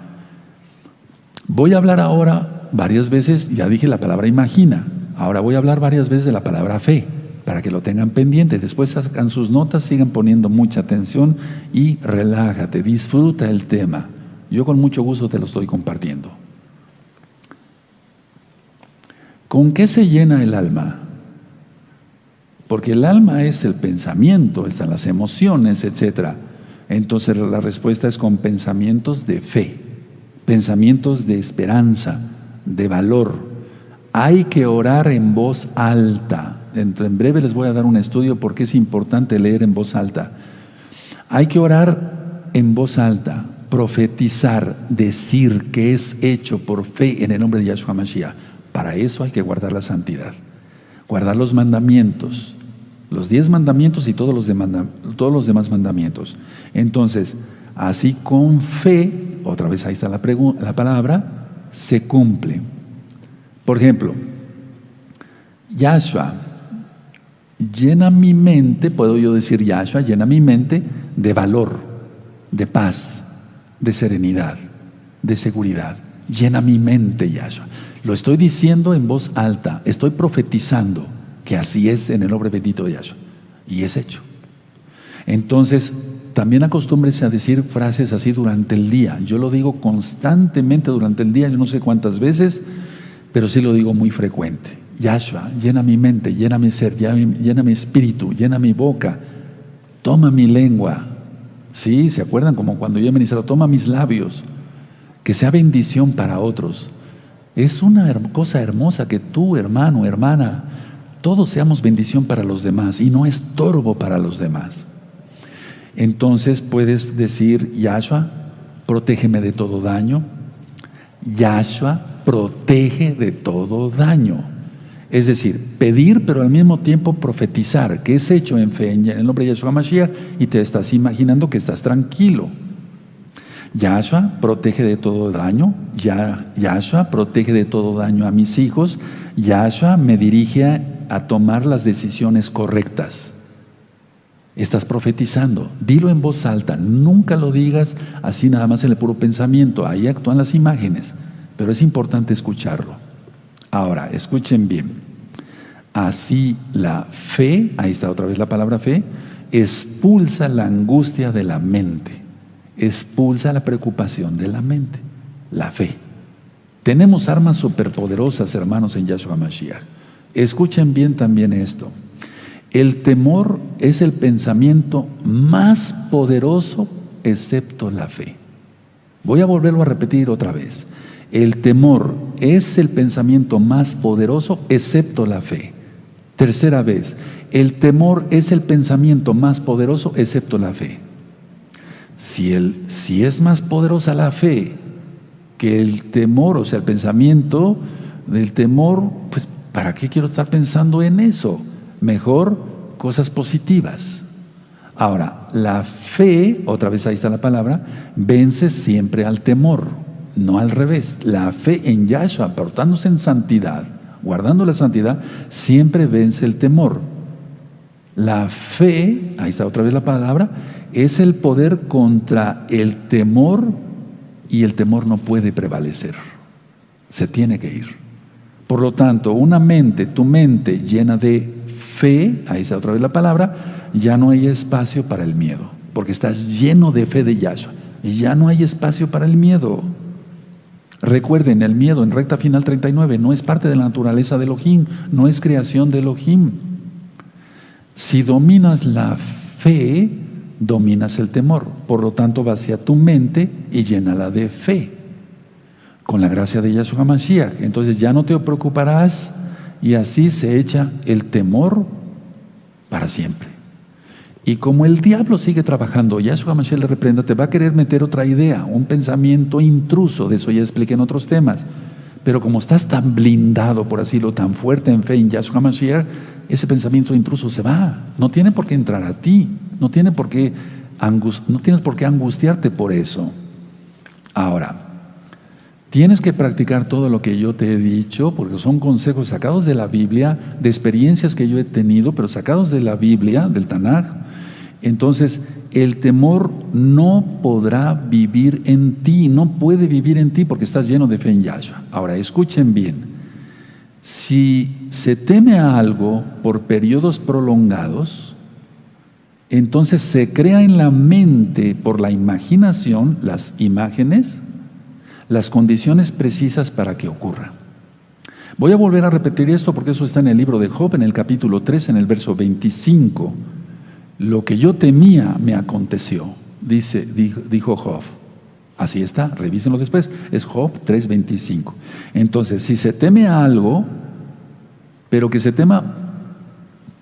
voy a hablar ahora varias veces, ya dije la palabra imagina. Ahora voy a hablar varias veces de la palabra fe, para que lo tengan pendiente. Después sacan sus notas, sigan poniendo mucha atención y relájate, disfruta el tema. Yo con mucho gusto te lo estoy compartiendo. ¿Con qué se llena el alma? Porque el alma es el pensamiento, están las emociones, etc. Entonces la respuesta es con pensamientos de fe, pensamientos de esperanza, de valor. Hay que orar en voz alta. En breve les voy a dar un estudio porque es importante leer en voz alta. Hay que orar en voz alta, profetizar, decir que es hecho por fe en el nombre de Yahshua Mashiach. Para eso hay que guardar la santidad, guardar los mandamientos, los 10 mandamientos y todos los demás mandamientos. Entonces, así con fe, otra vez ahí está la palabra, se cumple. Por ejemplo, Yahshua llena mi mente, puedo yo decir Yahshua, llena mi mente de valor, de paz, de serenidad, de seguridad. Llena mi mente, Yahshua. Lo estoy diciendo en voz alta, estoy profetizando que así es en el nombre bendito de Yahshua. Y es hecho. Entonces, también acostúmbrese a decir frases así durante el día. Yo lo digo constantemente durante el día, yo no sé cuántas veces, pero sí lo digo muy frecuente. Yahshua, llena mi mente, llena mi ser, llena mi espíritu, llena mi boca, toma mi lengua. Sí, ¿se acuerdan? Como cuando yo he ministrado, toma mis labios, que sea bendición para otros. Es una cosa hermosa que tú, hermano, hermana, todos seamos bendición para los demás y no estorbo para los demás. Entonces puedes decir, Yahshua, protégeme de todo daño. Yahshua, protege de todo daño. Es decir, pedir, pero al mismo tiempo profetizar, que es hecho en fe, en el nombre de Yahshua Mashiach, y te estás imaginando que estás tranquilo. Yahshua, protege de todo daño. Yahshua, protege de todo daño a mis hijos. Yahshua me dirige a tomar las decisiones correctas. Estás profetizando, dilo en voz alta, nunca lo digas así nada más en el puro pensamiento, ahí actúan las imágenes, pero es importante escucharlo. Ahora, escuchen bien, así la fe, ahí está otra vez la palabra fe, expulsa la angustia de la mente, expulsa la preocupación de la mente, la fe. Tenemos armas superpoderosas, hermanos, en Yahshua Mashiach. Escuchen bien también esto. El temor es el pensamiento más poderoso excepto la fe. Voy a volverlo a repetir otra vez. El temor es el pensamiento más poderoso excepto la fe. Tercera vez, el temor es el pensamiento más poderoso excepto la fe. Si es más poderosa la fe que el temor, o sea, el pensamiento del temor, pues ¿para qué quiero estar pensando en eso? Mejor cosas positivas. Ahora, la fe, otra vez ahí está la palabra, vence siempre al temor, no al revés. La fe en Yahshua, portándose en santidad, guardando la santidad, siempre vence el temor. La fe, ahí está otra vez la palabra, es el poder contra el temor y el temor no puede prevalecer. Se tiene que ir. Por lo tanto, tu mente llena de fe, ahí está otra vez la palabra, ya no hay espacio para el miedo, porque estás lleno de fe de Yahshua, y ya no hay espacio para el miedo. Recuerden, el miedo en recta final 39 no es parte de la naturaleza de Elohim, no es creación de Elohim. Si dominas la fe, dominas el temor. Por lo tanto, vacía tu mente y llénala de fe, con la gracia de Yahshua Mashiach. Entonces ya no te preocuparás y así se echa el temor para siempre. Y como el diablo sigue trabajando, Yahshua Mashiach le reprenda, te va a querer meter otra idea, un pensamiento intruso, de eso ya expliqué en otros temas. Pero como estás tan blindado, por así decirlo, tan fuerte en fe en Yahshua Mashiach, ese pensamiento intruso se va. No tiene por qué entrar a ti, no tienes por qué angustiarte por eso. Ahora, tienes que practicar todo lo que yo te he dicho, porque son consejos sacados de la Biblia, de experiencias que yo he tenido, pero sacados de la Biblia, del Tanaj. Entonces, el temor no podrá vivir en ti, no puede vivir en ti porque estás lleno de fe en Yahshua. Ahora, escuchen bien. Si se teme a algo por periodos prolongados, entonces se crea en la mente, por la imaginación, las imágenes, las condiciones precisas para que ocurra. Voy a volver a repetir esto porque eso está en el libro de Job, en el capítulo 3, en el verso 25. Lo que yo temía me aconteció, dijo Job. Así está, revísenlo después, es Job 3:25. Entonces, si se teme a algo, pero que se tema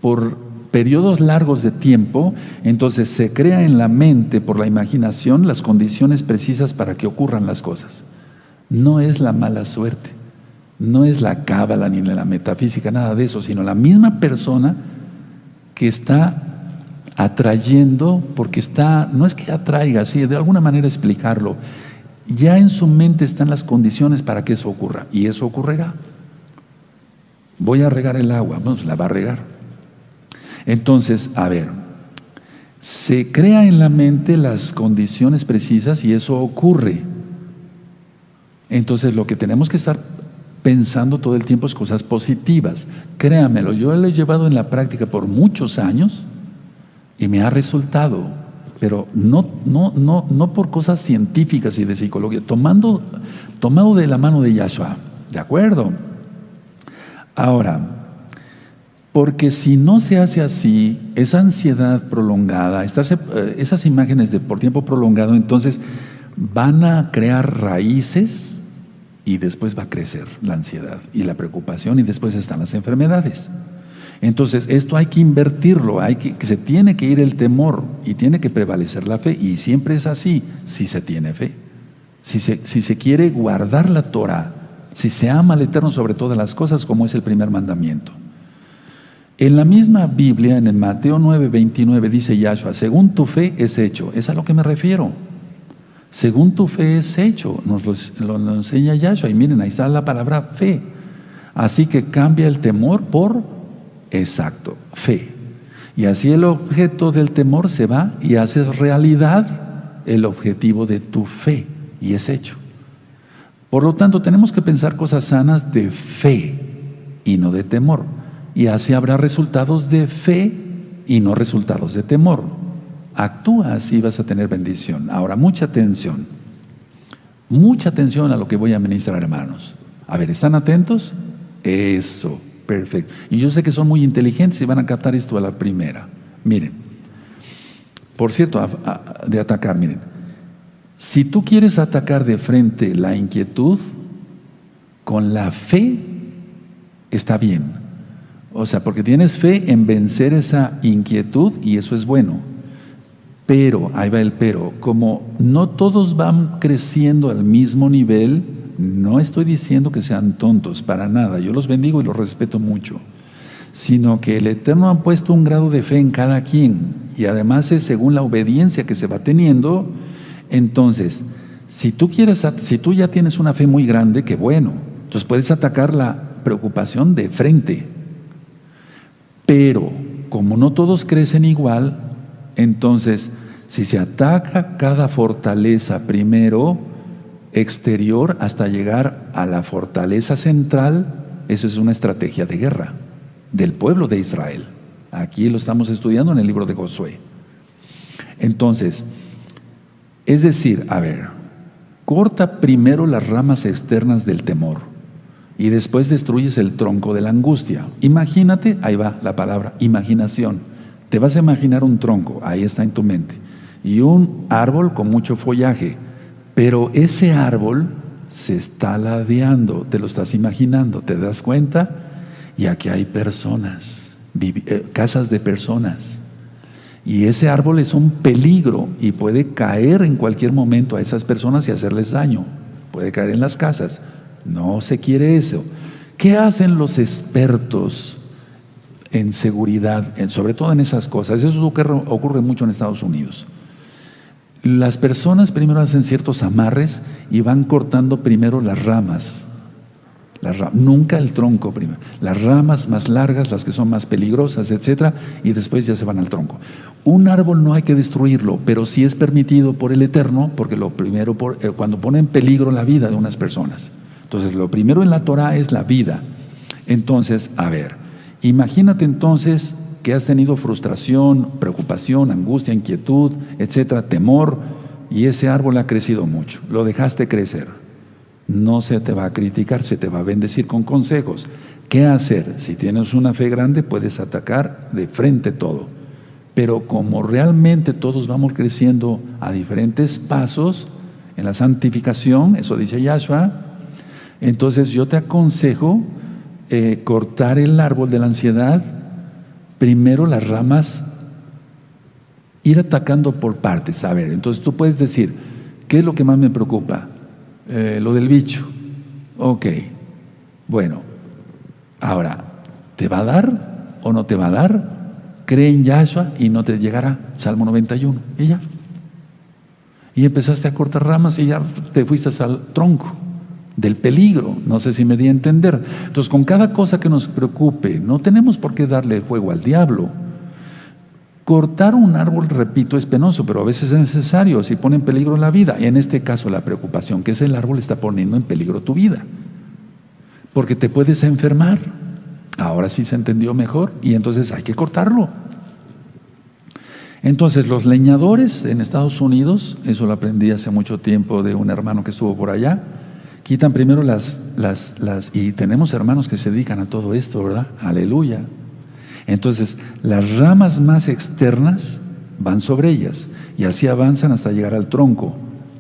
por periodos largos de tiempo, entonces se crea en la mente, por la imaginación, las condiciones precisas para que ocurran las cosas. No es la mala suerte, no es la cábala ni la metafísica, nada de eso, sino la misma persona que está atrayendo, porque no es que atraiga, sí, de alguna manera explicarlo, ya en su mente están las condiciones para que eso ocurra, y eso ocurrirá. Voy a regar el agua, pues la va a regar. Entonces, a ver, se crea en la mente las condiciones precisas y eso ocurre. Entonces, lo que tenemos que estar pensando todo el tiempo es cosas positivas. Créamelo, yo lo he llevado en la práctica por muchos años y me ha resultado, pero no por cosas científicas y de psicología, tomado de la mano de Yahshua, ¿de acuerdo? Ahora, porque si no se hace así, esa ansiedad prolongada, esas imágenes de por tiempo prolongado, entonces van a crear raíces y después va a crecer la ansiedad y la preocupación y después están las enfermedades. Entonces, esto hay que invertirlo, se tiene que ir el temor y tiene que prevalecer la fe, y siempre es así si se tiene fe. Si se quiere guardar la Torah, si se ama al Eterno sobre todas las cosas, como es el primer mandamiento. En la misma Biblia, en el Mateo 9:29, dice Yahshua, según tu fe es hecho. Es a lo que me refiero. Según tu fe es hecho, nos lo enseña Yahshua. Y miren, ahí está la palabra fe. Así que cambia el temor por, exacto, fe. Y así el objeto del temor se va y haces realidad el objetivo de tu fe. Y es hecho. Por lo tanto, tenemos que pensar cosas sanas de fe y no de temor. Y así habrá resultados de fe y no resultados de temor. Actúa así, vas a tener bendición. Ahora, mucha atención a lo que voy a ministrar, hermanos. A ver, ¿están atentos? Eso, perfecto. Y yo sé que son muy inteligentes y van a captar esto a la primera. Miren, por cierto, de atacar, miren, si tú quieres atacar de frente la inquietud, con la fe está bien. O sea, porque tienes fe en vencer esa inquietud y eso es bueno. Pero, ahí va el pero, como no todos van creciendo al mismo nivel, no estoy diciendo que sean tontos, para nada, yo los bendigo y los respeto mucho, sino que el Eterno ha puesto un grado de fe en cada quien, y además es según la obediencia que se va teniendo. Entonces, si tú ya tienes una fe muy grande, qué bueno, entonces puedes atacar la preocupación de frente, pero como no todos crecen igual, entonces, si se ataca cada fortaleza primero, exterior, hasta llegar a la fortaleza central, eso es una estrategia de guerra del pueblo de Israel. Aquí lo estamos estudiando en el libro de Josué. Entonces, es decir, a ver, corta primero las ramas externas del temor y después destruyes el tronco de la angustia. Imagínate, ahí va la palabra, imaginación. Te vas a imaginar un tronco, ahí está en tu mente, y un árbol con mucho follaje, pero ese árbol se está ladeando, te lo estás imaginando, ¿te das cuenta? Y aquí hay personas, casas de personas, y ese árbol es un peligro y puede caer en cualquier momento a esas personas y hacerles daño, puede caer en las casas. No se quiere eso. ¿Qué hacen los expertos en seguridad, sobre todo en esas cosas? Eso ocurre mucho en Estados Unidos. Las personas primero hacen ciertos amarres y van cortando primero las ramas, nunca el tronco primero, las ramas más largas, las que son más peligrosas, etcétera, y después ya se van al tronco. Un árbol no hay que destruirlo, pero sí es permitido por el Eterno, porque lo primero, cuando pone en peligro la vida de unas personas. Entonces, lo primero en la Torah es la vida. Entonces, a ver, imagínate entonces que has tenido frustración, preocupación, angustia, inquietud, etcétera, temor, y ese árbol ha crecido mucho. Lo dejaste crecer. No se te va a criticar, se te va a bendecir con consejos. ¿Qué hacer? Si tienes una fe grande, puedes atacar de frente todo. Pero como realmente todos vamos creciendo a diferentes pasos en la santificación, eso dice Yahshua, entonces yo te aconsejo cortar el árbol de la ansiedad, primero las ramas, ir atacando por partes. A ver, entonces tú puedes decir, ¿qué es lo que más me preocupa? Lo del bicho. Ok, bueno, ahora, ¿te va a dar o no te va a dar? Cree en Yahshua y no te llegará. Salmo 91, y ya. Y empezaste a cortar ramas y ya te fuiste al tronco del peligro. No sé si me di a entender. Entonces, con cada cosa que nos preocupe, no tenemos por qué darle el juego al diablo. Cortar un árbol, repito, es penoso, pero a veces es necesario si pone en peligro la vida. En este caso, la preocupación que es el árbol está poniendo en peligro tu vida, porque te puedes enfermar. Ahora sí se entendió mejor y entonces hay que cortarlo. Entonces los leñadores en Estados Unidos, eso lo aprendí hace mucho tiempo de un hermano que estuvo por allá, quitan primero y tenemos hermanos que se dedican a todo esto, ¿verdad? Aleluya. Entonces las ramas más externas van sobre ellas y así avanzan hasta llegar al tronco.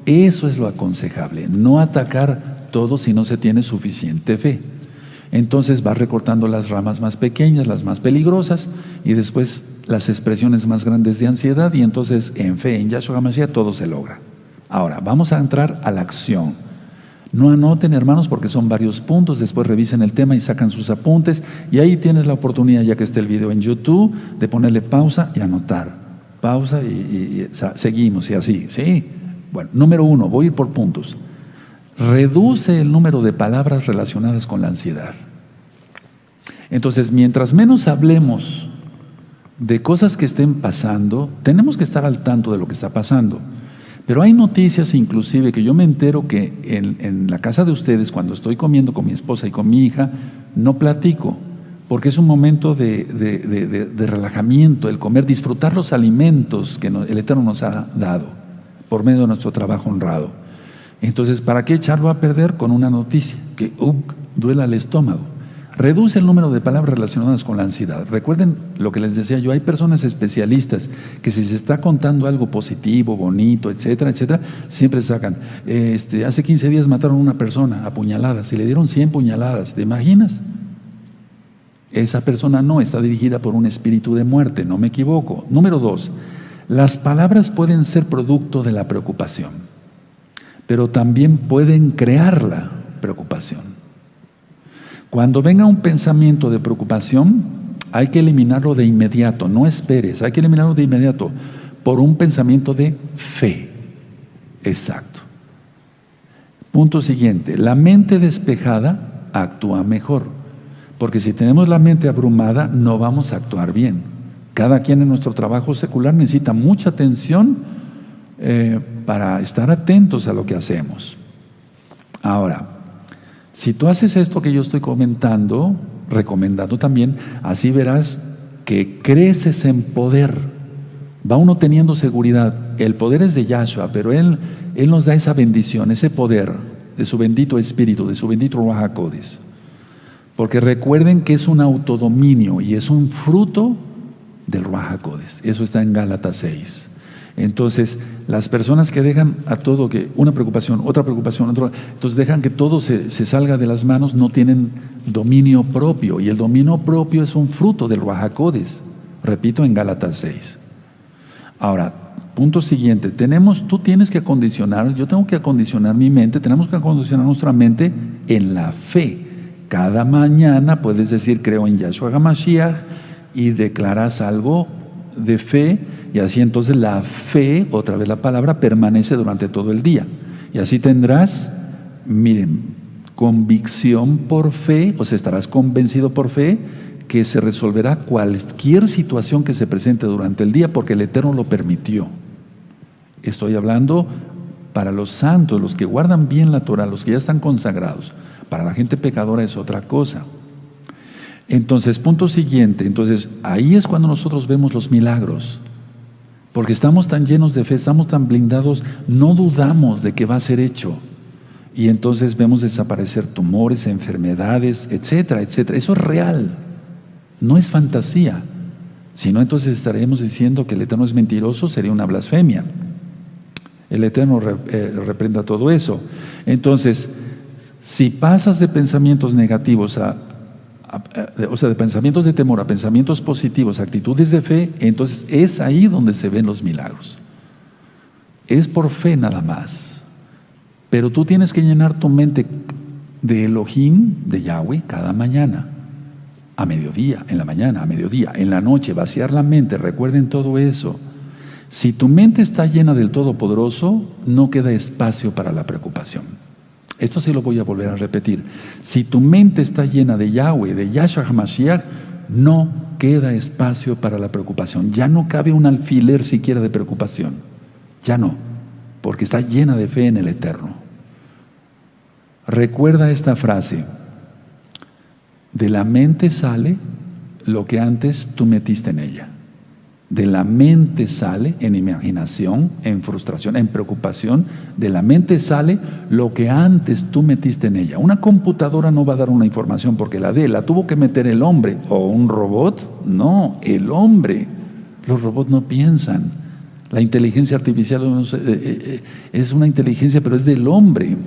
Eso es lo aconsejable, no atacar todo si no se tiene suficiente fe. Entonces vas recortando las ramas más pequeñas, las más peligrosas, y después las expresiones más grandes de ansiedad, y entonces en fe, en Yahshua HaMashiach, todo se logra. Ahora, vamos a entrar a la acción. No anoten, hermanos, porque son varios puntos. Después revisen el tema y sacan sus apuntes, y ahí tienes la oportunidad, ya que está el video en YouTube, de ponerle pausa y anotar. Pausa y seguimos, y así, ¿sí? Bueno, número 1, voy a ir por puntos. Reduce el número de palabras relacionadas con la ansiedad. Entonces, mientras menos hablemos de cosas que estén pasando, tenemos que estar al tanto de lo que está pasando. Pero hay noticias inclusive que yo me entero que en la casa de ustedes, cuando estoy comiendo con mi esposa y con mi hija, no platico, porque es un momento de relajamiento, el comer, disfrutar los alimentos que el Eterno nos ha dado por medio de nuestro trabajo honrado. Entonces, ¿para qué echarlo a perder con una noticia que duela el estómago? Reduce el número de palabras relacionadas con la ansiedad. Recuerden lo que les decía yo, hay personas especialistas que si se está contando algo positivo, bonito, etcétera, etcétera, siempre sacan, hace 15 días mataron a una persona a puñaladas y le dieron 100 puñaladas, ¿te imaginas? Esa persona no, está dirigida por un espíritu de muerte, no me equivoco. Número 2, las palabras pueden ser producto de la preocupación, pero también pueden crear la preocupación. Cuando venga un pensamiento de preocupación, hay que eliminarlo de inmediato, no esperes, hay que eliminarlo de inmediato por un pensamiento de fe. Exacto. Punto siguiente, la mente despejada actúa mejor, porque si tenemos la mente abrumada no vamos a actuar bien. Cada quien en nuestro trabajo secular necesita mucha atención para estar atentos a lo que hacemos. Ahora, si tú haces esto que yo estoy comentando, recomendando también, así verás que creces en poder. Va uno teniendo seguridad. El poder es de Yahshua, pero Él nos da esa bendición, ese poder de su bendito Espíritu, de su bendito Ruach HaKodesh. Porque recuerden que es un autodominio y es un fruto del Ruach HaKodesh. Eso está en Gálatas 6. Entonces, las personas que dejan a todo, que una preocupación, otra, entonces dejan que todo se salga de las manos, no tienen dominio propio. Y el dominio propio es un fruto del Ruach HaKodesh. Repito, en Gálatas 6. Ahora, punto siguiente, tú tienes que acondicionar, yo tengo que acondicionar mi mente, tenemos que acondicionar nuestra mente en la fe. Cada mañana puedes decir, creo en Yahshua HaMashiach, y declaras algo de fe, y así entonces la fe, otra vez la palabra, permanece durante todo el día. Y así tendrás, miren, convicción por fe, o sea, estarás convencido por fe que se resolverá cualquier situación que se presente durante el día, porque el Eterno lo permitió. Estoy hablando para los santos, los que guardan bien la Torah, los que ya están consagrados. Para la gente pecadora es otra cosa. Entonces, punto siguiente, entonces ahí es cuando nosotros vemos los milagros, porque estamos tan llenos de fe, estamos tan blindados, no dudamos de que va a ser hecho, y entonces vemos desaparecer tumores, enfermedades, etcétera, etcétera. Eso es real, no es fantasía. Si no, entonces estaremos diciendo que el Eterno es mentiroso, sería una blasfemia. El Eterno reprenda todo eso. Entonces, si pasas de pensamientos negativos de pensamientos de temor a pensamientos positivos, actitudes de fe, entonces es ahí donde se ven los milagros. Es por fe nada más. Pero tú tienes que llenar tu mente de Elohim, de Yahweh, cada mañana. A mediodía, en la mañana, a mediodía, en la noche, vaciar la mente, recuerden todo eso. Si tu mente está llena del Todopoderoso, no queda espacio para la preocupación. Esto sí lo voy a volver a repetir. Si tu mente está llena de Yahweh, de Yahshua HaMashiach, no queda espacio para la preocupación. Ya no cabe un alfiler siquiera de preocupación. Ya no, porque está llena de fe en el Eterno. Recuerda esta frase: de la mente sale lo que antes tú metiste en ella. De la mente sale, en imaginación, en frustración, en preocupación, de la mente sale lo que antes tú metiste en ella. Una computadora no va a dar una información porque la tuvo que meter el hombre. ¿O un robot? No, el hombre. Los robots no piensan. La inteligencia artificial es una inteligencia, pero es del hombre.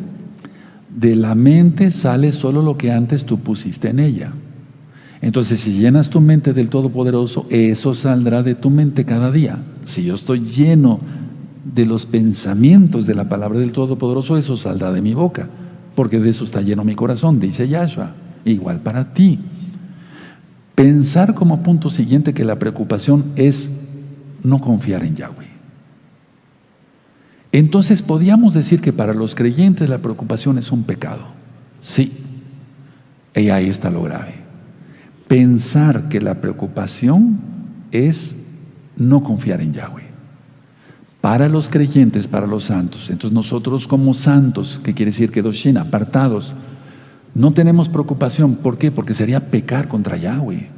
De la mente sale solo lo que antes tú pusiste en ella. Entonces, si llenas tu mente del Todopoderoso, eso saldrá de tu mente cada día. Si yo estoy lleno de los pensamientos de la palabra del Todopoderoso, eso saldrá de mi boca, porque de eso está lleno mi corazón, dice Yahshua. Igual para ti. Pensar como punto siguiente que la preocupación es no confiar en Yahweh. Entonces, podríamos decir que para los creyentes la preocupación es un pecado. Sí, y ahí está lo grave. Pensar que la preocupación es no confiar en Yahweh. Para los creyentes, para los santos. Entonces nosotros como santos, que quiere decir que Doshin, apartados, no tenemos preocupación. ¿Por qué? Porque sería pecar contra Yahweh.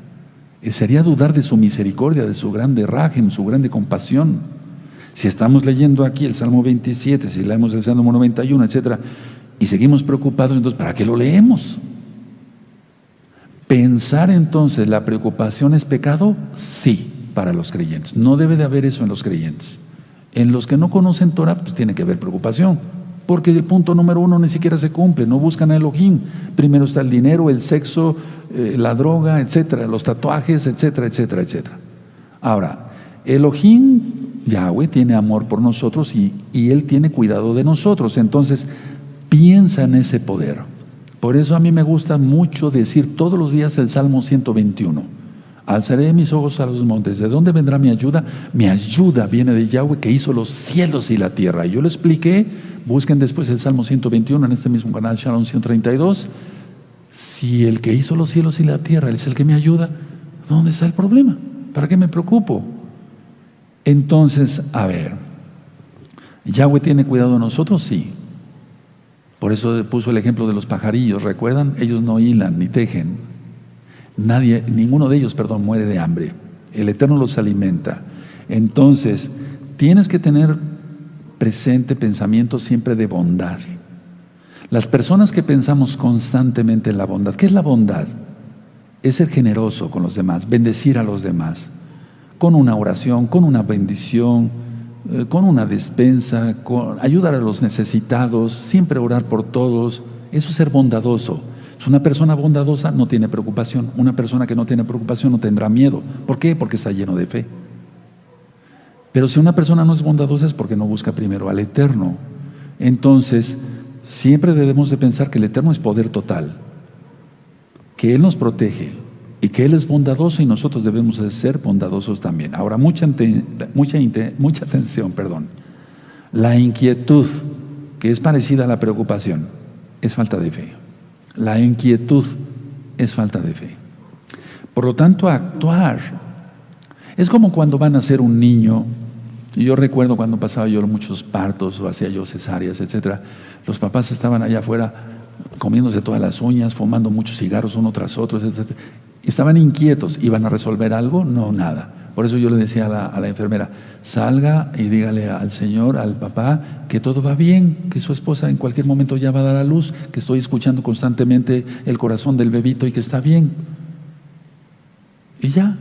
Sería dudar de su misericordia, de su grande rajem, su grande compasión. Si estamos leyendo aquí el Salmo 27, si leemos el Salmo 91, etc., y seguimos preocupados, entonces ¿para qué lo leemos? ¿Pensar entonces la preocupación es pecado? Sí, para los creyentes. No debe de haber eso en los creyentes. En los que no conocen Torah, pues tiene que haber preocupación, porque el punto número 1 ni siquiera se cumple, no buscan a Elohim. Primero está el dinero, el sexo, la droga, etcétera, los tatuajes, etcétera, etcétera, etcétera. Ahora, Elohim, Yahweh, tiene amor por nosotros y Él tiene cuidado de nosotros. Entonces, piensa en ese poder. Por eso a mí me gusta mucho decir todos los días el Salmo 121. Alzaré mis ojos a los montes. ¿De dónde vendrá mi ayuda? Mi ayuda viene de Yahweh, que hizo los cielos y la tierra. Y yo lo expliqué. Busquen después el Salmo 121 en este mismo canal, Shalom 132. Si el que hizo los cielos y la tierra es el que me ayuda, ¿dónde está el problema? ¿Para qué me preocupo? Entonces, a ver, ¿Yahweh tiene cuidado de nosotros? Sí. Por eso puso el ejemplo de los pajarillos, ¿recuerdan? Ellos no hilan ni tejen. Ninguno de ellos, muere de hambre. El Eterno los alimenta. Entonces, tienes que tener presente pensamiento siempre de bondad. Las personas que pensamos constantemente en la bondad, ¿qué es la bondad? Es ser generoso con los demás, bendecir a los demás, con una oración, con una bendición, con una despensa, con ayudar a los necesitados, siempre orar por todos. Eso es ser bondadoso. Una persona bondadosa no tiene preocupación. Una persona que no tiene preocupación no tendrá miedo. ¿Por qué? Porque está lleno de fe. Pero si una persona no es bondadosa es porque no busca primero al Eterno. Entonces, siempre debemos de pensar que el Eterno es poder total, que Él nos protege y que Él es bondadoso y nosotros debemos de ser bondadosos también. Ahora, mucha atención. La inquietud, que es parecida a la preocupación, es falta de fe. La inquietud es falta de fe. Por lo tanto, actuar es como cuando van a nacer un niño. Y yo recuerdo cuando pasaba yo muchos partos o hacía yo cesáreas, etcétera, los papás estaban allá afuera comiéndose todas las uñas, fumando muchos cigarros uno tras otro, etcétera. Estaban inquietos. ¿Iban a resolver algo? No, nada. Por eso yo le decía a la enfermera, salga y dígale al Señor, al papá, que todo va bien, que su esposa en cualquier momento ya va a dar a luz, que estoy escuchando constantemente el corazón del bebito y que está bien. Y ya.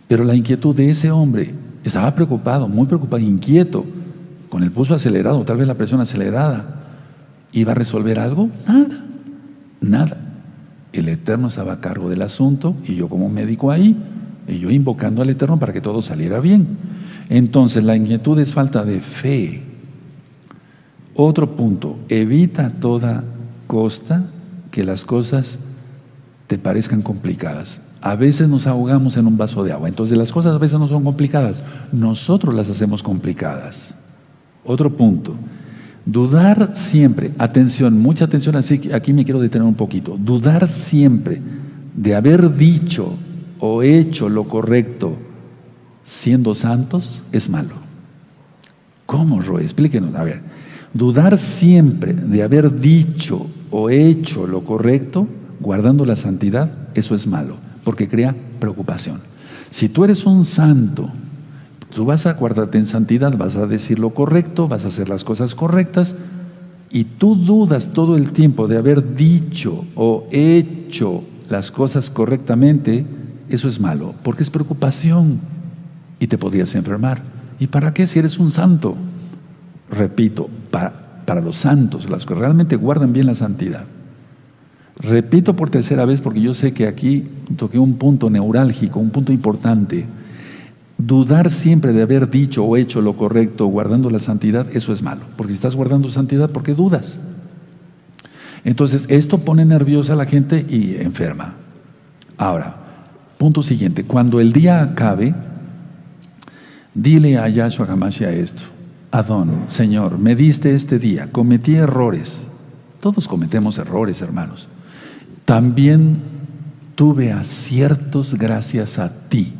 Pero la inquietud de ese hombre, estaba preocupado, muy preocupado, inquieto, con el pulso acelerado, tal vez la presión acelerada. ¿Iba a resolver algo? Nada, nada. El Eterno estaba a cargo del asunto y yo como médico ahí, y yo invocando al Eterno para que todo saliera bien. Entonces, la inquietud es falta de fe. Otro punto, evita a toda costa que las cosas te parezcan complicadas. A veces nos ahogamos en un vaso de agua, entonces las cosas a veces no son complicadas, nosotros las hacemos complicadas. Otro punto, dudar siempre, atención, mucha atención, así que aquí me quiero detener un poquito. Dudar siempre de haber dicho o hecho lo correcto siendo santos es malo. ¿Cómo, Roe? Explíquenos. A ver, dudar siempre de haber dicho o hecho lo correcto guardando la santidad, eso es malo, porque crea preocupación. Si tú eres un santo, tú vas a guardarte en santidad, vas a decir lo correcto, vas a hacer las cosas correctas, y tú dudas todo el tiempo de haber dicho o hecho las cosas correctamente, eso es malo, porque es preocupación y te podrías enfermar. ¿Y para qué si eres un santo? Repito, para los santos, los que realmente guardan bien la santidad. Repito por tercera vez porque yo sé que aquí toqué un punto neurálgico, un punto importante. Dudar siempre de haber dicho o hecho lo correcto guardando la santidad, eso es malo, porque si estás guardando santidad, ¿por qué dudas? Entonces, esto pone nerviosa a la gente y enferma. Ahora, punto siguiente, cuando el día acabe, dile a Yahshua HaMashiach esto: Adón, Señor, me diste este día, cometí errores. Todos cometemos errores, hermanos. También tuve aciertos gracias a ti.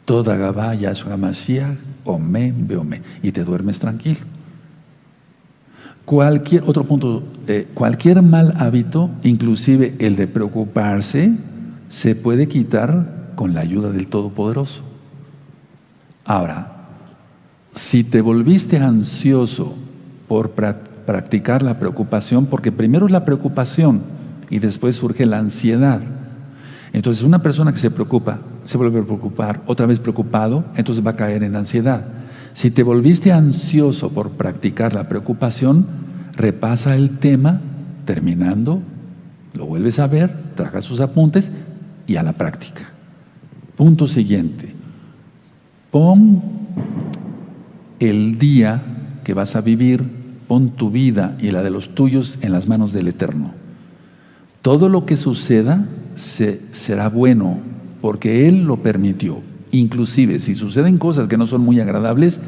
Toda Gabá, Yahshua HaMashiach, Omen, Beomen. Y te duermes tranquilo. Otro punto, cualquier mal hábito, inclusive el de preocuparse, se puede quitar con la ayuda del Todopoderoso. Ahora, si te volviste ansioso por practicar la preocupación, porque primero es la preocupación y después surge la ansiedad. Entonces una persona que se preocupa, se vuelve a preocupar, otra vez preocupado, entonces va a caer en ansiedad. Si te volviste ansioso por practicar la preocupación, repasa el tema, terminando, lo vuelves a ver, traga sus apuntes y a la práctica. Punto siguiente. Pon el día que vas a vivir, pon tu vida y la de los tuyos en las manos del Eterno. Todo lo que suceda será bueno, porque Él lo permitió. Inclusive, si suceden cosas que no son muy agradables,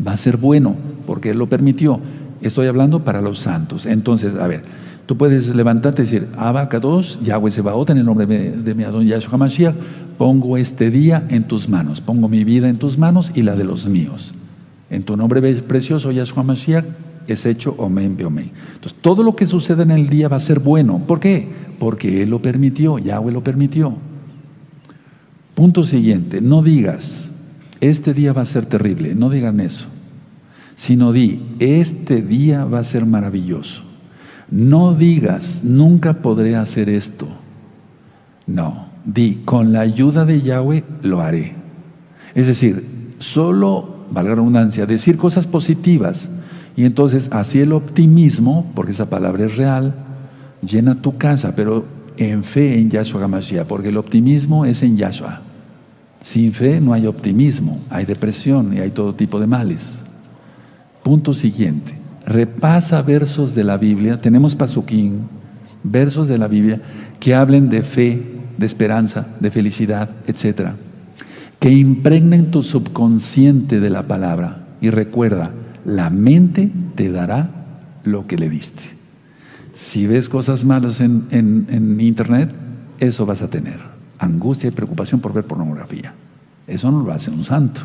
va a ser bueno, porque Él lo permitió. Estoy hablando para los santos. Entonces, a ver, tú puedes levantarte y decir: Abba Kadosh, Yahweh Sebaot, en el nombre de mi Adón Yahshua HaMashiach, pongo este día en tus manos, pongo mi vida en tus manos y la de los míos. En tu nombre precioso, Yahshua HaMashiach, es hecho Omen Beomen. Entonces, todo lo que suceda en el día va a ser bueno. ¿Por qué? Porque Él lo permitió, Yahweh lo permitió. Punto siguiente, no digas: este día va a ser terrible, no digan eso, sino di: este día va a ser maravilloso. No digas: nunca podré hacer esto. No, di: con la ayuda de Yahweh lo haré. Es decir, solo, valga la redundancia, decir cosas positivas. Y entonces así el optimismo, porque esa palabra es real, llena tu casa, pero en fe en Yahshua HaMashiach, porque el optimismo es en Yahshua. Sin fe no hay optimismo, hay depresión y hay todo tipo de males. Punto siguiente, repasa versos de la Biblia, tenemos pasuquín, versos de la Biblia que hablen de fe, de esperanza, de felicidad, etc. Que impregnen tu subconsciente de la palabra. Y recuerda, la mente te dará lo que le diste. Si ves cosas malas en internet, eso vas a tener. Angustia y preocupación por ver pornografía. Eso no lo hace un santo,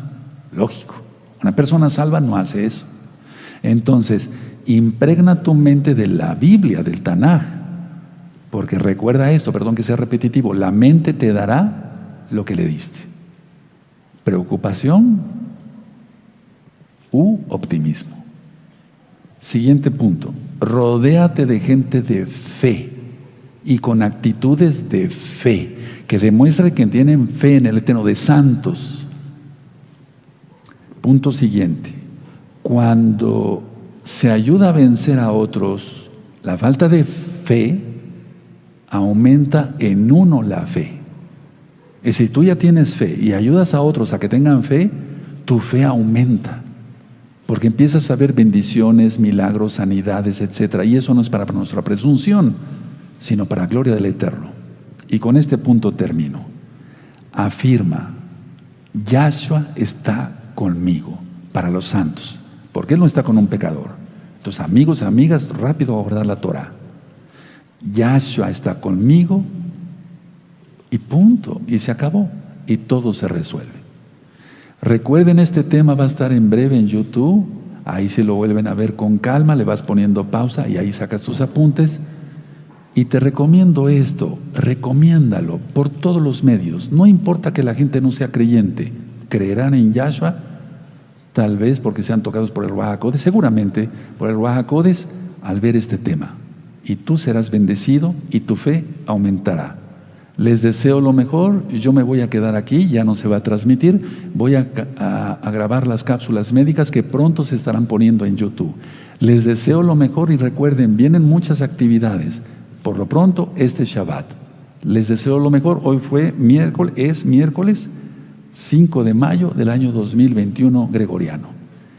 lógico. Una persona salva no hace eso. Entonces, impregna tu mente de la Biblia, del Tanaj, porque recuerda esto, perdón que sea repetitivo, la mente te dará lo que le diste. Preocupación u optimismo. Siguiente punto, rodéate de gente de fe y con actitudes de fe, que demuestre que tienen fe en el Eterno, de santos. Punto siguiente, cuando se ayuda a vencer a otros, la falta de fe aumenta en uno la fe. Y si tú ya tienes fe y ayudas a otros a que tengan fe, tu fe aumenta, porque empiezas a ver bendiciones, milagros, sanidades, etc. Y eso no es para nuestra presunción, sino para la gloria del Eterno. Y con este punto termino. Afirma: Yahshua está conmigo, para los santos, porque Él no está con un pecador. Entonces, amigos, amigas, rápido a guardar la Torah. Yahshua está conmigo, Y punto, y se acabó, y todo se resuelve. Recuerden, este tema va a estar en breve en YouTube, ahí se lo vuelven a ver con calma, le vas poniendo pausa y ahí sacas tus apuntes. Y te recomiendo esto, recomiéndalo por todos los medios. No importa que la gente no sea creyente, creerán en Yahshua, tal vez porque sean tocados por el Ruaj HaKodesh, seguramente por el Ruaj HaKodesh, al ver este tema. Y tú serás bendecido y tu fe aumentará. Les deseo lo mejor. Yo me voy a quedar aquí, ya no se va a transmitir. Voy a grabar las cápsulas médicas que pronto se estarán poniendo en YouTube. Les deseo lo mejor y recuerden, vienen muchas actividades. Por lo pronto, este Shabbat. Les deseo lo mejor. Hoy es miércoles 5 de mayo del año 2021 gregoriano.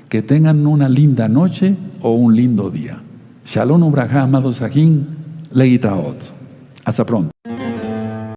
Que tengan una linda noche o un lindo día. Shalom Ubraja, amados Sajín, Leitaot. Hasta pronto.